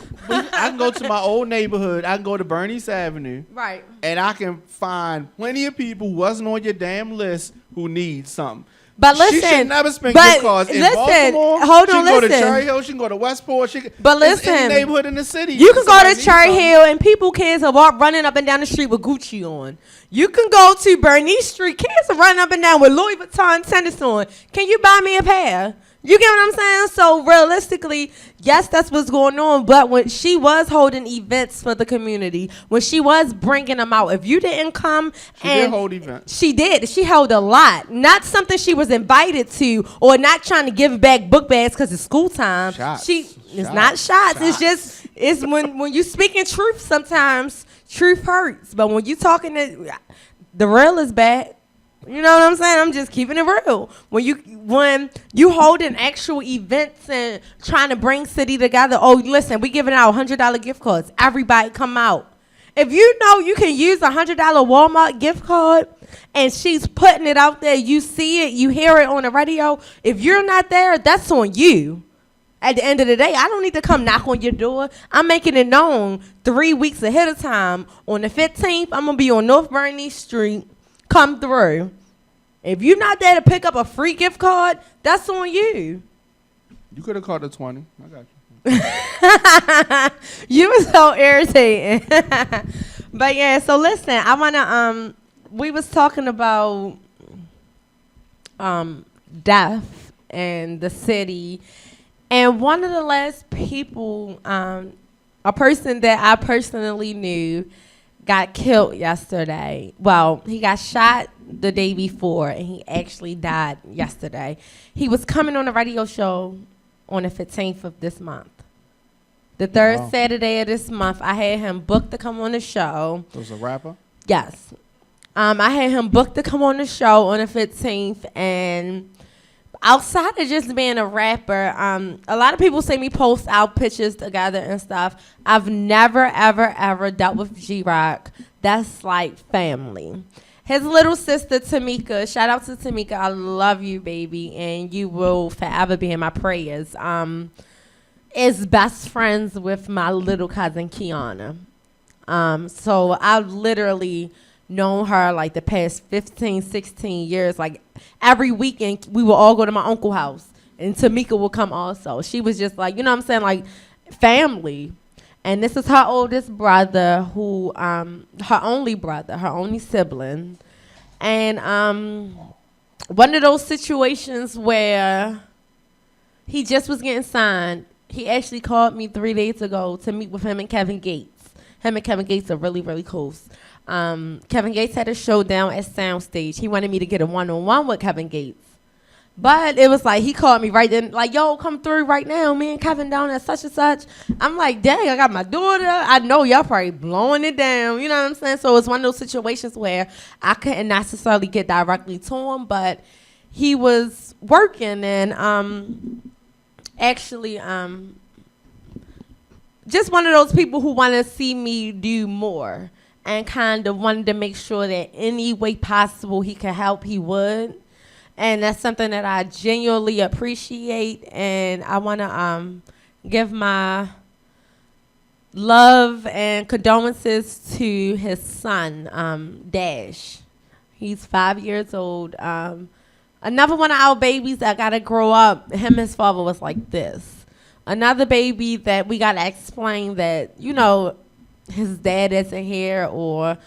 go to my old neighborhood. I can go to Bernice Avenue, right, and I can find plenty of people who wasn't on your damn list who need something. But listen, she should never spend gift cards in Baltimore. Hold on, she can go to Cherry Hill. She can go to Westport. But listen, any neighborhood in the city. You can go to Cherry Hill and people, kids are running up and down the street with Gucci on. You can go to Bernice Street. Kids are running up and down with Louis Vuitton tennis on. Can you buy me a pair? You get what I'm saying? So realistically, yes, that's what's going on. But when she was holding events for the community, when she was bringing them out, if you didn't come, she did hold events. She did. She held a lot. Not something she was invited to, or not trying to give back book bags because it's school time. It's not shots. It's when you speaking truth. Sometimes truth hurts, but when you talking the real is bad. You know what I'm saying? I'm just keeping it real. When you holding actual events and trying to bring city together, oh, listen, we giving out $100 gift cards. Everybody come out. If you know you can use a $100 Walmart gift card and she's putting it out there, you see it, you hear it on the radio. If you're not there, that's on you. At the end of the day, I don't need to come knock on your door. I'm making it known 3 weeks ahead of time. On the 15th, I'm going to be on North Bernice Street. Come through. If you're not there to pick up a free gift card, that's on you. You could have called it 20. I got you. You were so irritating. But yeah, so listen, I wanna we was talking about death and the city, and one of the last people, a person that I personally knew, got killed yesterday. Well, he got shot the day before, and he actually died yesterday. He was coming on a radio show on the 15th of this month. The third Saturday of this month, I had him booked to come on the show. Was a rapper? Yes. I had him booked to come on the show on the 15th, and outside of just being a rapper, a lot of people see me post out pictures together and stuff. I've never, ever, ever dealt with G-Rock. That's like family. His little sister, Tamika, shout out to Tamika. I love you, baby, and you will forever be in my prayers. Is best friends with my little cousin, Kiana. So I've literally known her like the past 15, 16 years. Like every weekend we would all go to my uncle's house and Tamika would come also. She was just like, you know what I'm saying, like family. And this is her oldest brother who, her only brother, her only sibling. And one of those situations where he just was getting signed. He actually called me 3 days ago to meet with him and Kevin Gates. Him and Kevin Gates are really, really close. Kevin Gates had a showdown at Soundstage. He wanted me to get a one-on-one with Kevin Gates. But it was like, he called me right then, like, yo, come through right now. Me and Kevin down at such and such. I'm like, dang, I got my daughter. I know y'all probably blowing it down. You know what I'm saying? So it's one of those situations where I couldn't necessarily get directly to him, but he was working and actually just one of those people who want to see me do more and kind of wanted to make sure that any way possible he could help, he would. And that's something that I genuinely appreciate. And I want to give my love and condolences to his son, Dash. He's 5 years old. Another one of our babies that got to grow up, him and his father was like this. Another baby that we got to explain that, you know, his dad isn't here or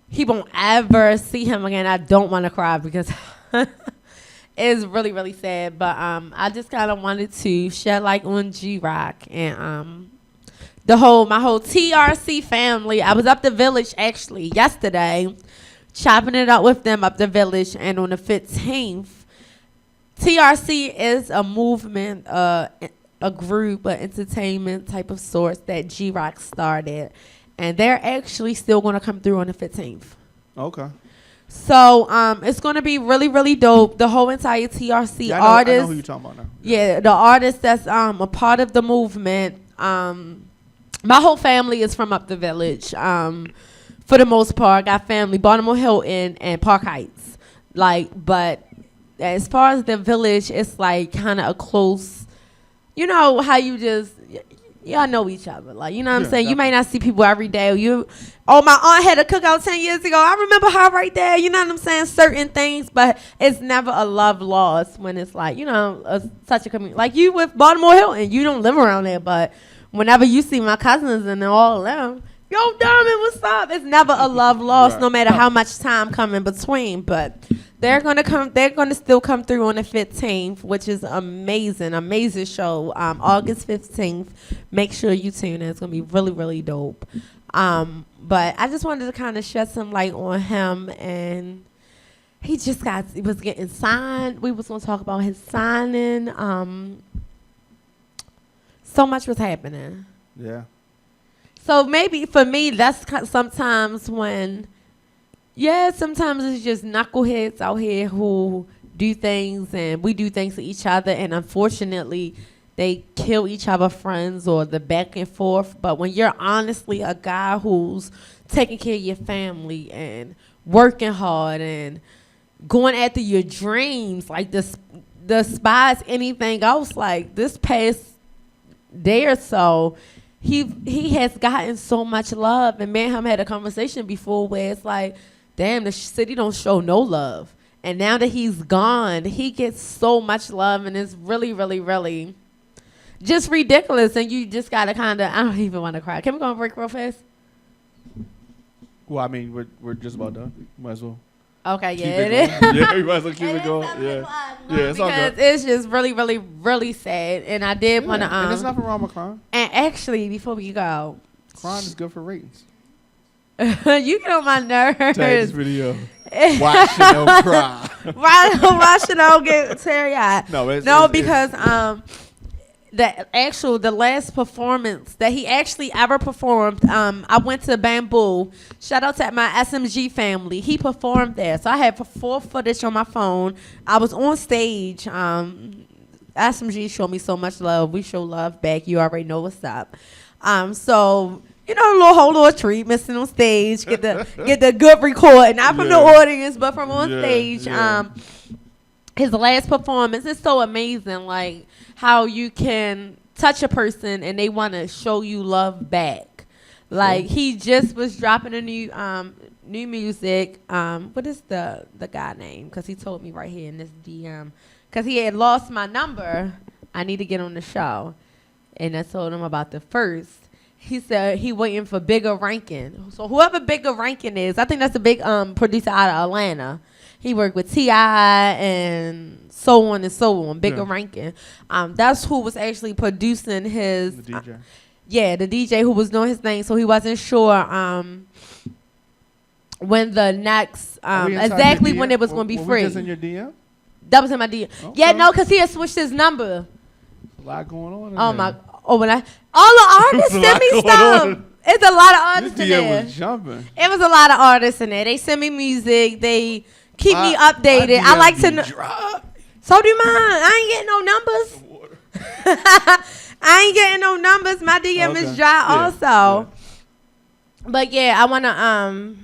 he won't ever see him again. I don't want to cry because... It's really, really sad, but I just kind of wanted to shed light on G-Rock and my whole TRC family. I was up the Village actually yesterday, chopping it up with them up the Village, and on the 15th, TRC is a movement, a group, an entertainment type of sorts that G-Rock started, and they're actually still going to come through on the 15th. Okay. So it's going to be really, really dope. The whole entire TRC artist. I know who you're talking about now. Yeah, the artist that's a part of the movement. My whole family is from up the Village. For the most part, I got family Baltimore Hilton and Park Heights. But as far as the Village, it's like kind of a close. You know how you just. Y'all know each other. Like, you know what I'm saying? Definitely. You may not see people every day. My aunt had a cookout 10 years ago. I remember her right there. You know what I'm saying? Certain things, but it's never a love lost when it's like, you know, such a community. Like you with Baltimore Hilton. You don't live around there, but whenever you see my cousins and all of them, yo, Diamond, what's up? It's never a love lost, no matter how much time come in between. But they're gonna still come through on the 15th, which is amazing show. August 15th. Make sure you tune in. It's gonna be really, really dope. But I just wanted to kind of shed some light on him, and he was getting signed. We was gonna talk about his signing. So much was happening. Yeah. So maybe for me, that's sometimes when, sometimes it's just knuckleheads out here who do things and we do things to each other. And unfortunately, they kill each other friends or the back and forth. But when you're honestly a guy who's taking care of your family and working hard and going after your dreams, like despise anything else, like this past day or so, he has gotten so much love, and me and him had a conversation before where it's like, damn, the city don't show no love, and now that he's gone, he gets so much love, and it's really, really, really just ridiculous, and you just gotta kind of, I don't even want to cry. Can we go on break real fast? Well, I mean, we're just about done. Might as well. Okay, yeah, it is. Yeah, you might as well keep it going. Yeah, it's all good. It's just really, really, really sad, and I did want to. And there's nothing wrong with crying. And actually, before we go, crying is good for ratings. You get on my nerves. Tag this video. Why Chenelle cry? Why Chenelle get teary-eyed? No, because the last performance that he actually ever performed, I went to Bamboo. Shout out to my SMG family. He performed there. So I had 4 footage on my phone. I was on stage. SMG showed me so much love. We show love back. You already know what's up. So, you know, a whole little treat, missing on stage, get the good recording, not from the audience, but from on stage. His last performance is so amazing, like how you can touch a person and they want to show you love back. Like he just was dropping a new music. What is the guy name? Because he told me right here in this DM. Because he had lost my number. I need to get on the show, and I told him about the first. He said he waiting for Bigger Rankin. So whoever Bigger Rankin is, I think that's a big producer out of Atlanta. He worked with T.I. and so on and so on. Bigger Rankin. That's who was actually producing his. The DJ. Yeah, the DJ who was doing his thing, so he wasn't sure when the next exactly when it was going to be free. Just in your DM? That was in my DM. Okay. Yeah, no, because he had switched his number. A lot going on. All the artists sent me stuff. It's a lot of artists in there. Was jumping. It was a lot of artists in there. They send me music. They keep me updated. I like to know. So do mine. I ain't getting no numbers. I ain't getting no numbers. My DM is dry also. Yeah. But yeah, I wanna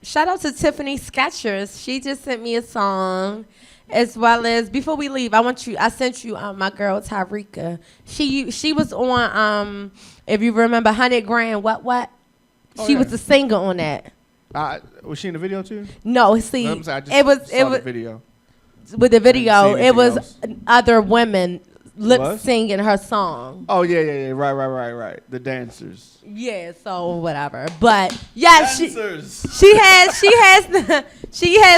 shout out to Tiffany Skechers. She just sent me a song. As well as before we leave, I sent you my girl Tyrika. She was on if you remember 100 Grand what? She was the singer on that. Was she in the video too? No, see, it was the video. With the video, it was other women lip singing her song. Oh yeah, right. The dancers. Yeah, so whatever. But yeah, she has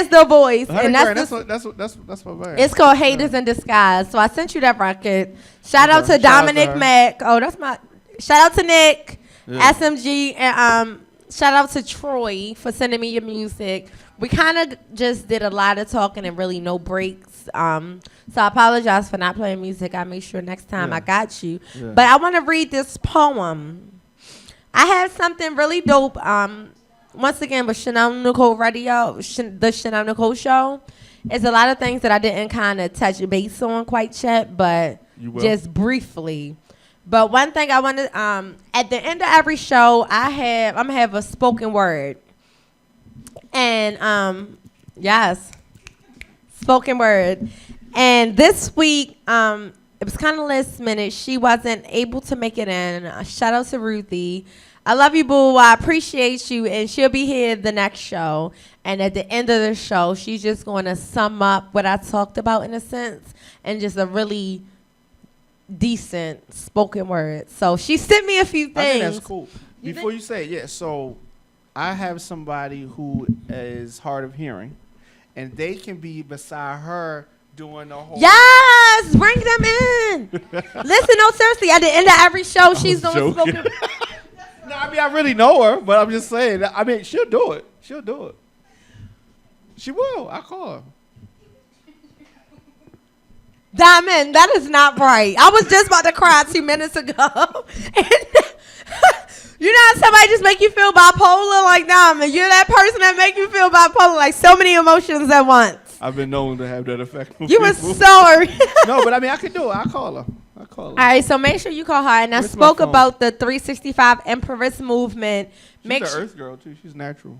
the voice, and that's what bad. It's called Haters in Disguise. So I sent you that record. Shout out to Dominic Mack. Oh, that's my shout out to Nick, SMG, and shout out to Troy for sending me your music. We kind of just did a lot of talking and really no breaks. So I apologize for not playing music. I'll make sure next time I got you. Yeah. But I want to read this poem. I have something really dope. Once again, with Chenelle Nicole Radio, the Chenelle Nicole Show. It's a lot of things that I didn't kind of touch base on quite yet, but just briefly. But one thing I want to, at the end of every show, I'm gonna have a spoken word. And yes, spoken word. And this week, it was kind of last minute. She wasn't able to make it in. Shout out to Ruthie. I love you, boo. I appreciate you. And she'll be here the next show. And at the end of the show, she's just going to sum up what I talked about in a sense and just a really decent spoken word. So she sent me a few things. I think that's cool. Before you say it, so I have somebody who is hard of hearing, and they can be beside her doing the whole. Yes, bring them in. Listen, no, seriously. At the end of every show, she's doing spoken. No, I mean I really know her, but I'm just saying. I mean, she'll do it. She'll do it. She will. I'll call her. Diamond, that is not right. I was just about to cry 2 minutes ago. You know how somebody just make you feel bipolar? Like, Diamond, you're that person that make you feel bipolar, like so many emotions at once. I've been known to have that effect. You were sorry. No, but I mean, I could do it. I'll call her. All right, so make sure you call her. And I spoke about the 365 Empress movement. She's an earth girl, too. She's natural.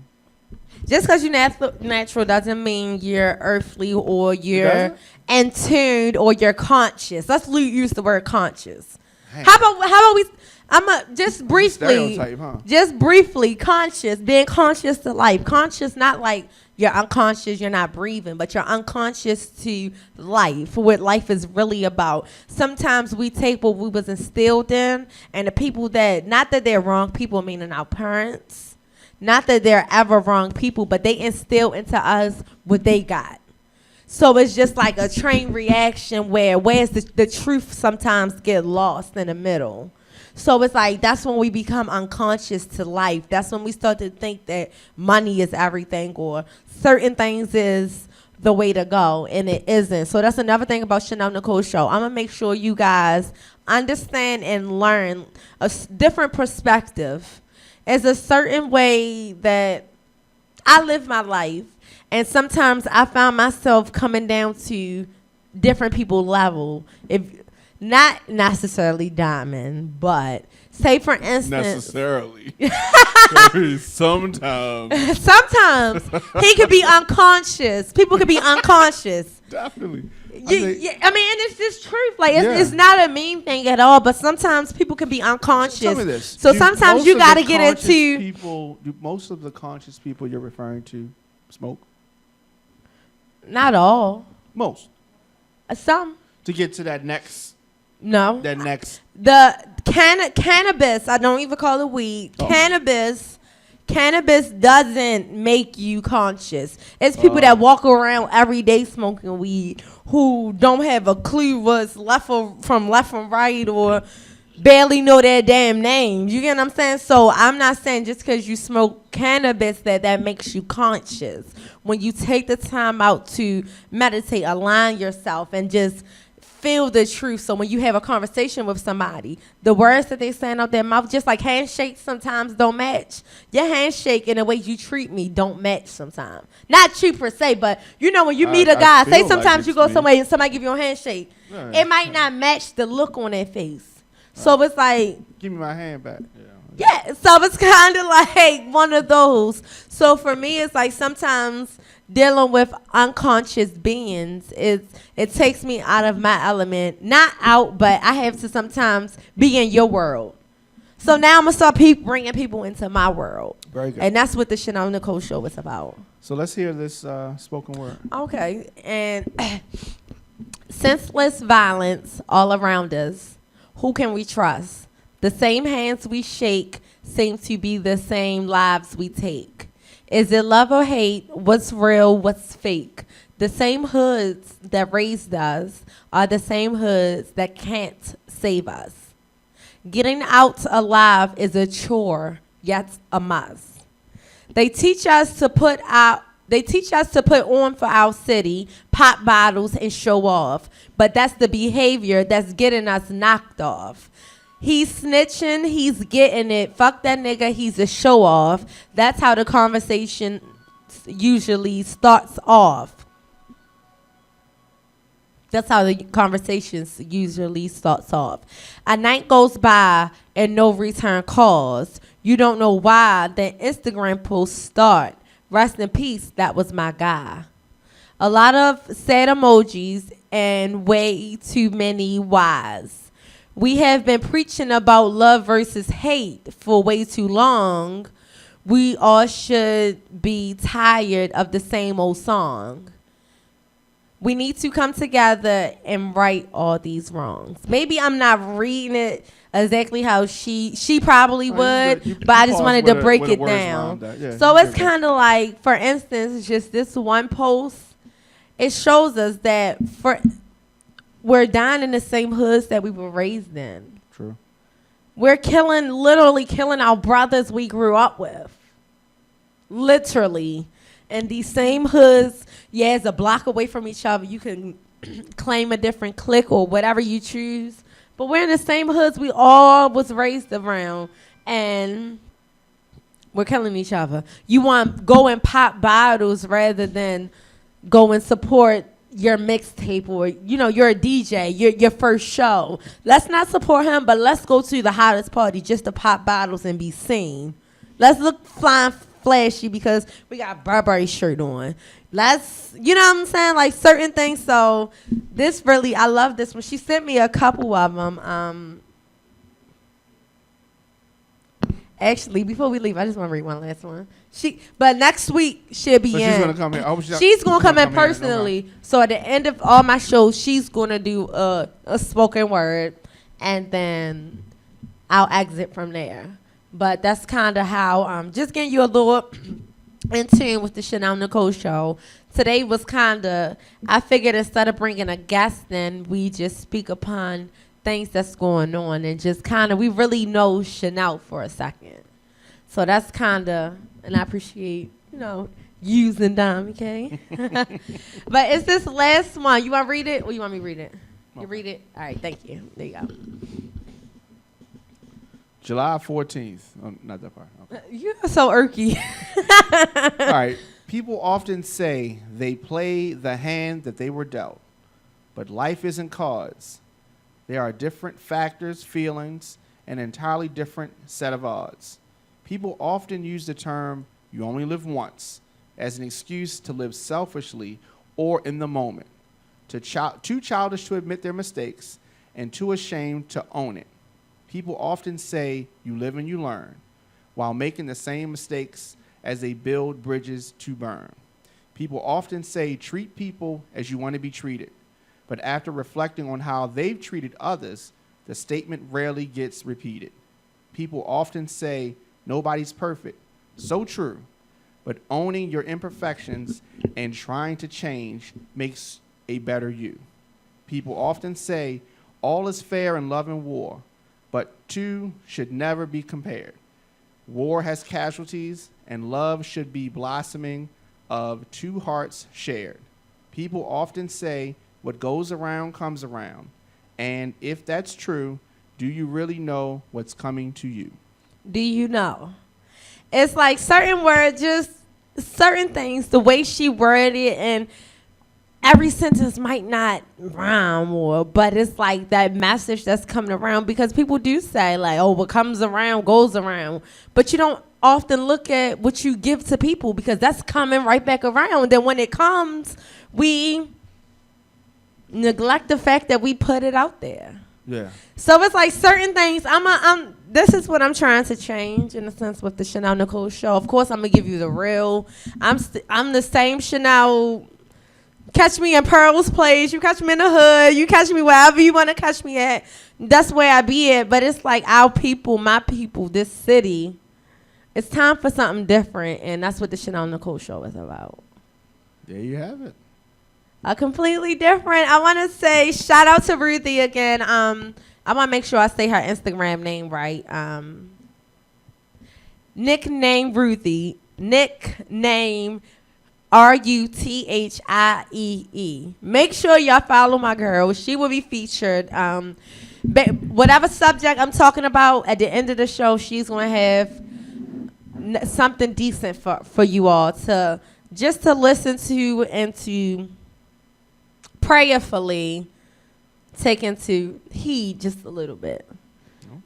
Just because you're natural doesn't mean you're earthly or you're in tune or you're conscious. Let's use the word conscious. Damn. How about we? Just briefly, just briefly, conscious, being conscious to life. Conscious, not like you're unconscious, you're not breathing, but you're unconscious to life, what life is really about. Sometimes we take what we was instilled in, and the people that, not that they're wrong people, meaning our parents, not that they're ever wrong people, but they instill into us what they got. So it's just like a train reaction whereas the truth sometimes get lost in the middle. So it's like that's when we become unconscious to life. That's when we start to think that money is everything or certain things is the way to go, and it isn't. So that's another thing about Chenelle Nicole Show. I'm going to make sure you guys understand and learn a different perspective. It's a certain way that I live my life, and sometimes I found myself coming down to different people's level. Not necessarily Diamond, but say for instance. Necessarily. Sometimes. Sometimes he could be unconscious. People could be unconscious. Definitely. I mean, and it's just truth. Like it's not a mean thing at all. But sometimes people can be unconscious. Tell me this. So sometimes you got to get into. Most of the conscious people you're referring to smoke? Not all. Most. Some. To get to that next. No. That next. The cannabis, I don't even call it weed. Oh. Cannabis doesn't make you conscious. It's people that walk around every day smoking weed who don't have a clue what's left from right or barely know their damn names. You get what I'm saying? So I'm not saying just because you smoke cannabis that makes you conscious. When you take the time out to meditate, align yourself, and just feel the truth. So when you have a conversation with somebody, the words that they saying out their mouth, just like handshakes sometimes don't match. Your handshake and the way you treat me don't match sometimes. Not you per se, but you know when you meet a guy, say sometimes you go somewhere and somebody give you a handshake. Yeah. It might not match the look on their face. So it's like, give me my hand back. Yeah, so it's kind of like one of those. So for me, it's like sometimes dealing with unconscious beings, it takes me out of my element. Not out, but I have to sometimes be in your world. So now I'm going to start bringing people into my world. Very good. And that's what the Chenelle Nicole Show is about. So let's hear this spoken word. Okay. And senseless violence all around us. Who can we trust? The same hands we shake seem to be the same lives we take. Is it love or hate? What's real? What's fake? The same hoods that raised us are the same hoods that can't save us. Getting out alive is a chore, yet a must. They teach us to put on for our city, pop bottles and show off. But that's the behavior that's getting us knocked off. He's snitching, he's getting it. Fuck that nigga, he's a show off. That's how the conversation usually starts off. That's how the conversations usually starts off. A night goes by and no return calls. You don't know why the Instagram posts start. Rest in peace, that was my guy. A lot of sad emojis and way too many whys. We have been preaching about love versus hate for way too long. We all should be tired of the same old song. We need to come together and right all these wrongs. Maybe I'm not reading it exactly how she probably would, but I just wanted to break it down. Yeah, so it's kind of like, for instance, just this one post, it shows us that we're dying in the same hoods that we were raised in. True. We're literally killing our brothers we grew up with. Literally. And these same hoods, yeah, it's a block away from each other. You can claim a different clique or whatever you choose. But we're in the same hoods we all was raised around. And we're killing each other. You want to go and pop bottles rather than go and support your mixtape, or you're a DJ, your first show. Let's not support him, but let's go to the hottest party just to pop bottles and be seen. Let's look flying flashy because we got Burberry shirt on. Let's, you know what I'm saying, like certain things. So this really, I love this one. She sent me a couple of them. Actually, before we leave, I just want to read one last one. But next week she'll be in. She's gonna come in. She's gonna come in personally. So at the end of all my shows, she's gonna do a spoken word, and then I'll exit from there. But that's kind of how just getting you a little in tune with the Chenelle Nicole Show. Today was kind of, I figured instead of bringing a guest in, we just speak upon things that's going on and just kind of, we really know Chenelle for a second. So that's kind of, and I appreciate, using Dom, okay? But it's this last one. You want to read it or you want me to read it? You read it? All right, thank you. There you go. July 14th. Oh, not that part. Okay. You're so irky. All right. People often say they play the hand that they were dealt, but life isn't cards. There are different factors, feelings, and an entirely different set of odds. People often use the term, you only live once, as an excuse to live selfishly or in the moment, too childish to admit their mistakes and too ashamed to own it. People often say you live and you learn, while making the same mistakes as they build bridges to burn. People often say treat people as you want to be treated, but after reflecting on how they've treated others, the statement rarely gets repeated. People often say nobody's perfect. So true. But owning your imperfections and trying to change makes a better you. People often say all is fair in love and war, but two should never be compared. War has casualties, and love should be blossoming of two hearts shared. People often say what goes around comes around. And if that's true, do you really know what's coming to you? Do you know? It's like certain words, just certain things, the way she worded it, and every sentence might not rhyme, but it's like that message that's coming around, because people do say, like, oh, what comes around goes around. But you don't often look at what you give to people, because that's coming right back around. And when it comes, we neglect the fact that we put it out there. Yeah. So it's like certain things. This is what I'm trying to change, in a sense, with the Chenelle Nicole Show. Of course, I'm gonna give you the real. I'm the same Chenelle. Catch me in Pearl's Place. You catch me in the hood. You catch me wherever you want to catch me at. That's where I be at. But it's like our people, my people, this city. It's time for something different, and that's what the Chenelle Nicole Show is about. There you have it. A completely different. I want to say shout out to Ruthie again. I want to make sure I say her Instagram name right. Nickname Ruthie. Nickname RUTHIEE. Make sure y'all follow my girl. She will be featured. Whatever subject I'm talking about, at the end of the show, she's going to have something decent for you all to just to listen to and to prayerfully take into heed just a little bit. Okay.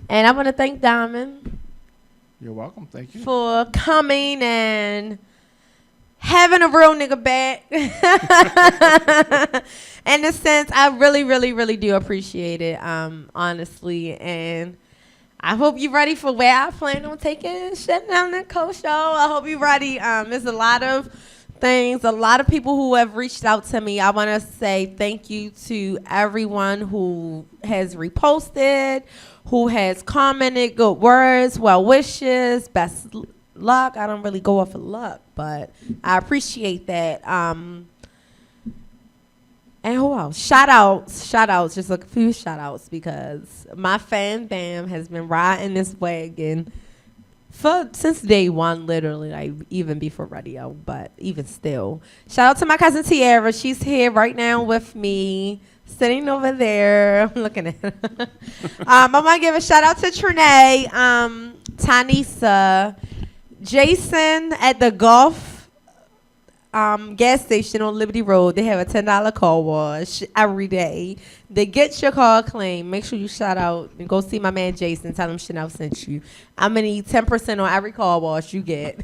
And I want to thank Diamond. You're welcome. Thank you. For coming and having a real nigga back. In a sense, I really, really, really do appreciate it, honestly. And I hope you're ready for where I plan on taking Chenelle Nicole Show. I hope you're ready. There's a lot of things, a lot of people who have reached out to me. I want to say thank you to everyone who has reposted, who has commented good words, well wishes, best luck. I don't really go off of luck, but I appreciate that. And who else? Shout outs, just a few shout outs, because my fan bam has been riding this wagon since day one, literally, like even before radio, but even still. Shout out to my cousin Tiara. She's here right now with me, sitting over there. I'm looking at her. I want to give a shout out to Trinae, Tanisa, Jason at the Golf gas station on Liberty Road. They have a $10 car wash every day. They get your car clean. Make sure you shout out and go see my man Jason. Tell him Chenelle sent you. I'm gonna need 10% on every car wash you get.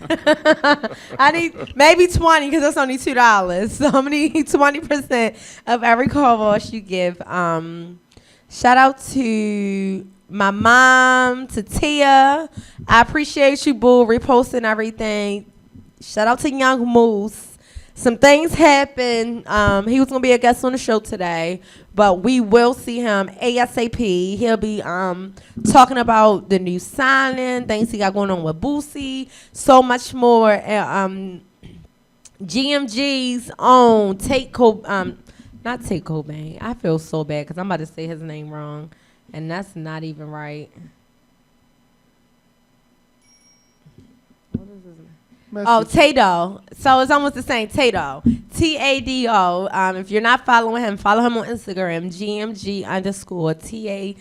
I need maybe 20 because that's only $2. So I'm gonna need 20% of every car wash you give. Shout out to my mom, to Tia. I appreciate you, boo, reposting everything. Shout out to Young Moose. Some things happened. He was going to be a guest on the show today, but we will see him ASAP. He'll be talking about the new signing, things he got going on with Boosie, so much more. GMG's own not Tate Cobain. I feel so bad because I'm about to say his name wrong, and that's not even right. What is his name? Oh, Tado. So it's almost the same. Tado. Tado. If you're not following him, follow him on Instagram. GMG_TADOE.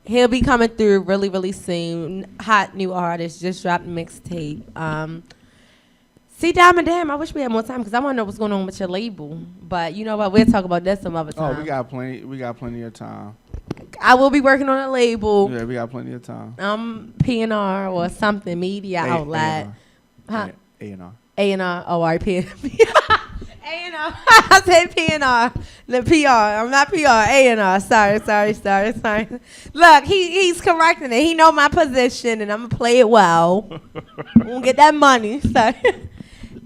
He'll be coming through really, really soon. Hot new artist. Just dropped mixtape. See, Diamond, I wish we had more time because I want to know what's going on with your label. But you know what? We'll talk about that some other time. Oh, we got plenty of time. I will be working on a label. Yeah, we got plenty of time. P&R or something, media outlet. Huh? A&R. A&R. Oh, all right, A&R. I said P&R. The PR. I'm not PR. A&R. Sorry. Look, he's correcting it. He know my position, and I'm going to play it well. I'm going to get that money. Sorry.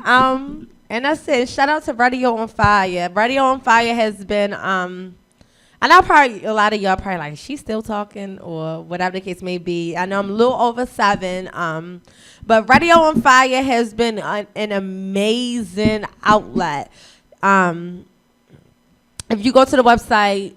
And that's it. Shout out to Radio on Fire. Radio on Fire has been... I know probably a lot of y'all probably like, she's still talking or whatever the case may be. I know I'm a little over 7. But Radio on Fire has been an amazing outlet. if you go to the website,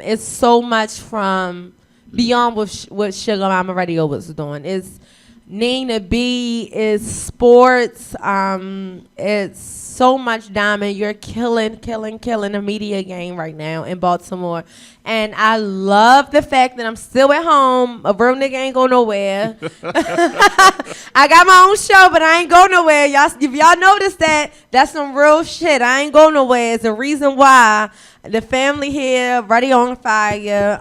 it's so much from beyond what Shugga Mama Radio was doing. It's Nina B, it's sports, it's so much diamond. You're killing the media game right now in Baltimore. And I love the fact that I'm still at home. A real nigga ain't go nowhere. I got my own show, but I ain't go nowhere. If y'all notice that, that's some real shit. I ain't go nowhere. It's a reason why the family here, ready on fire.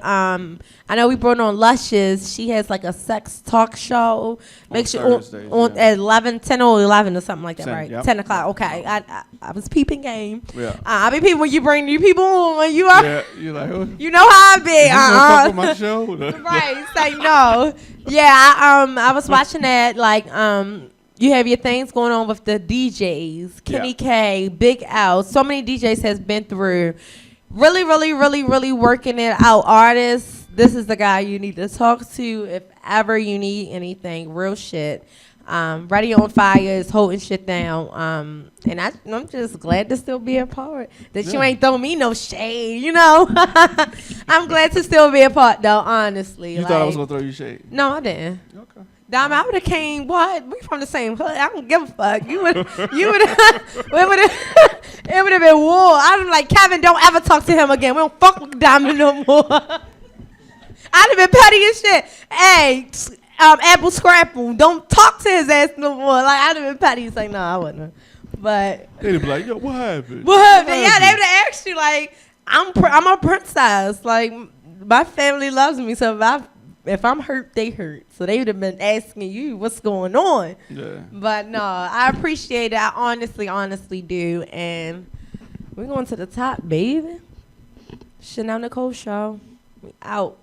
I know we brought on Luscious. She has like a sex talk show. Make sure on at 10 or 11 or something like that, 10, right? Yep. 10 o'clock. Okay. I was peeping game. Yeah. I be peeping when you bring new people on. You are. Yeah. You like. You know how I be. Fuck with my show. Right. Say no. Yeah. I was watching that like You have your things going on with the DJs, Kenny K, Big L. So many DJs has been through. Really working it out. Artists, this is the guy you need to talk to if ever you need anything. Real shit. Ready on Fire is holding shit down. And I'm just glad to still be a part. That you ain't throw me no shade, you know. I'm glad to still be a part, though, honestly. You thought I was going to throw you shade? No, I didn't. Okay. I would have came. What? We from the same hood. I don't give a fuck. You would. It would have been war. I'm like, Kevin, don't ever talk to him again. We don't fuck with Diamond no more. I'd have been petty as shit. Hey, Apple Scrapple, don't talk to his ass no more. Like I'd have been petty. He's like, no, I wouldn't. But they'd be like, yo, what happened? Yeah, they would have asked you like, I'm a princess. Like my family loves me, so if I'm hurt, they hurt. So they would have been asking you what's going on. Yeah. But no, I appreciate it. I honestly do. And we're going to the top, baby. Chenelle Nicole Show. We out.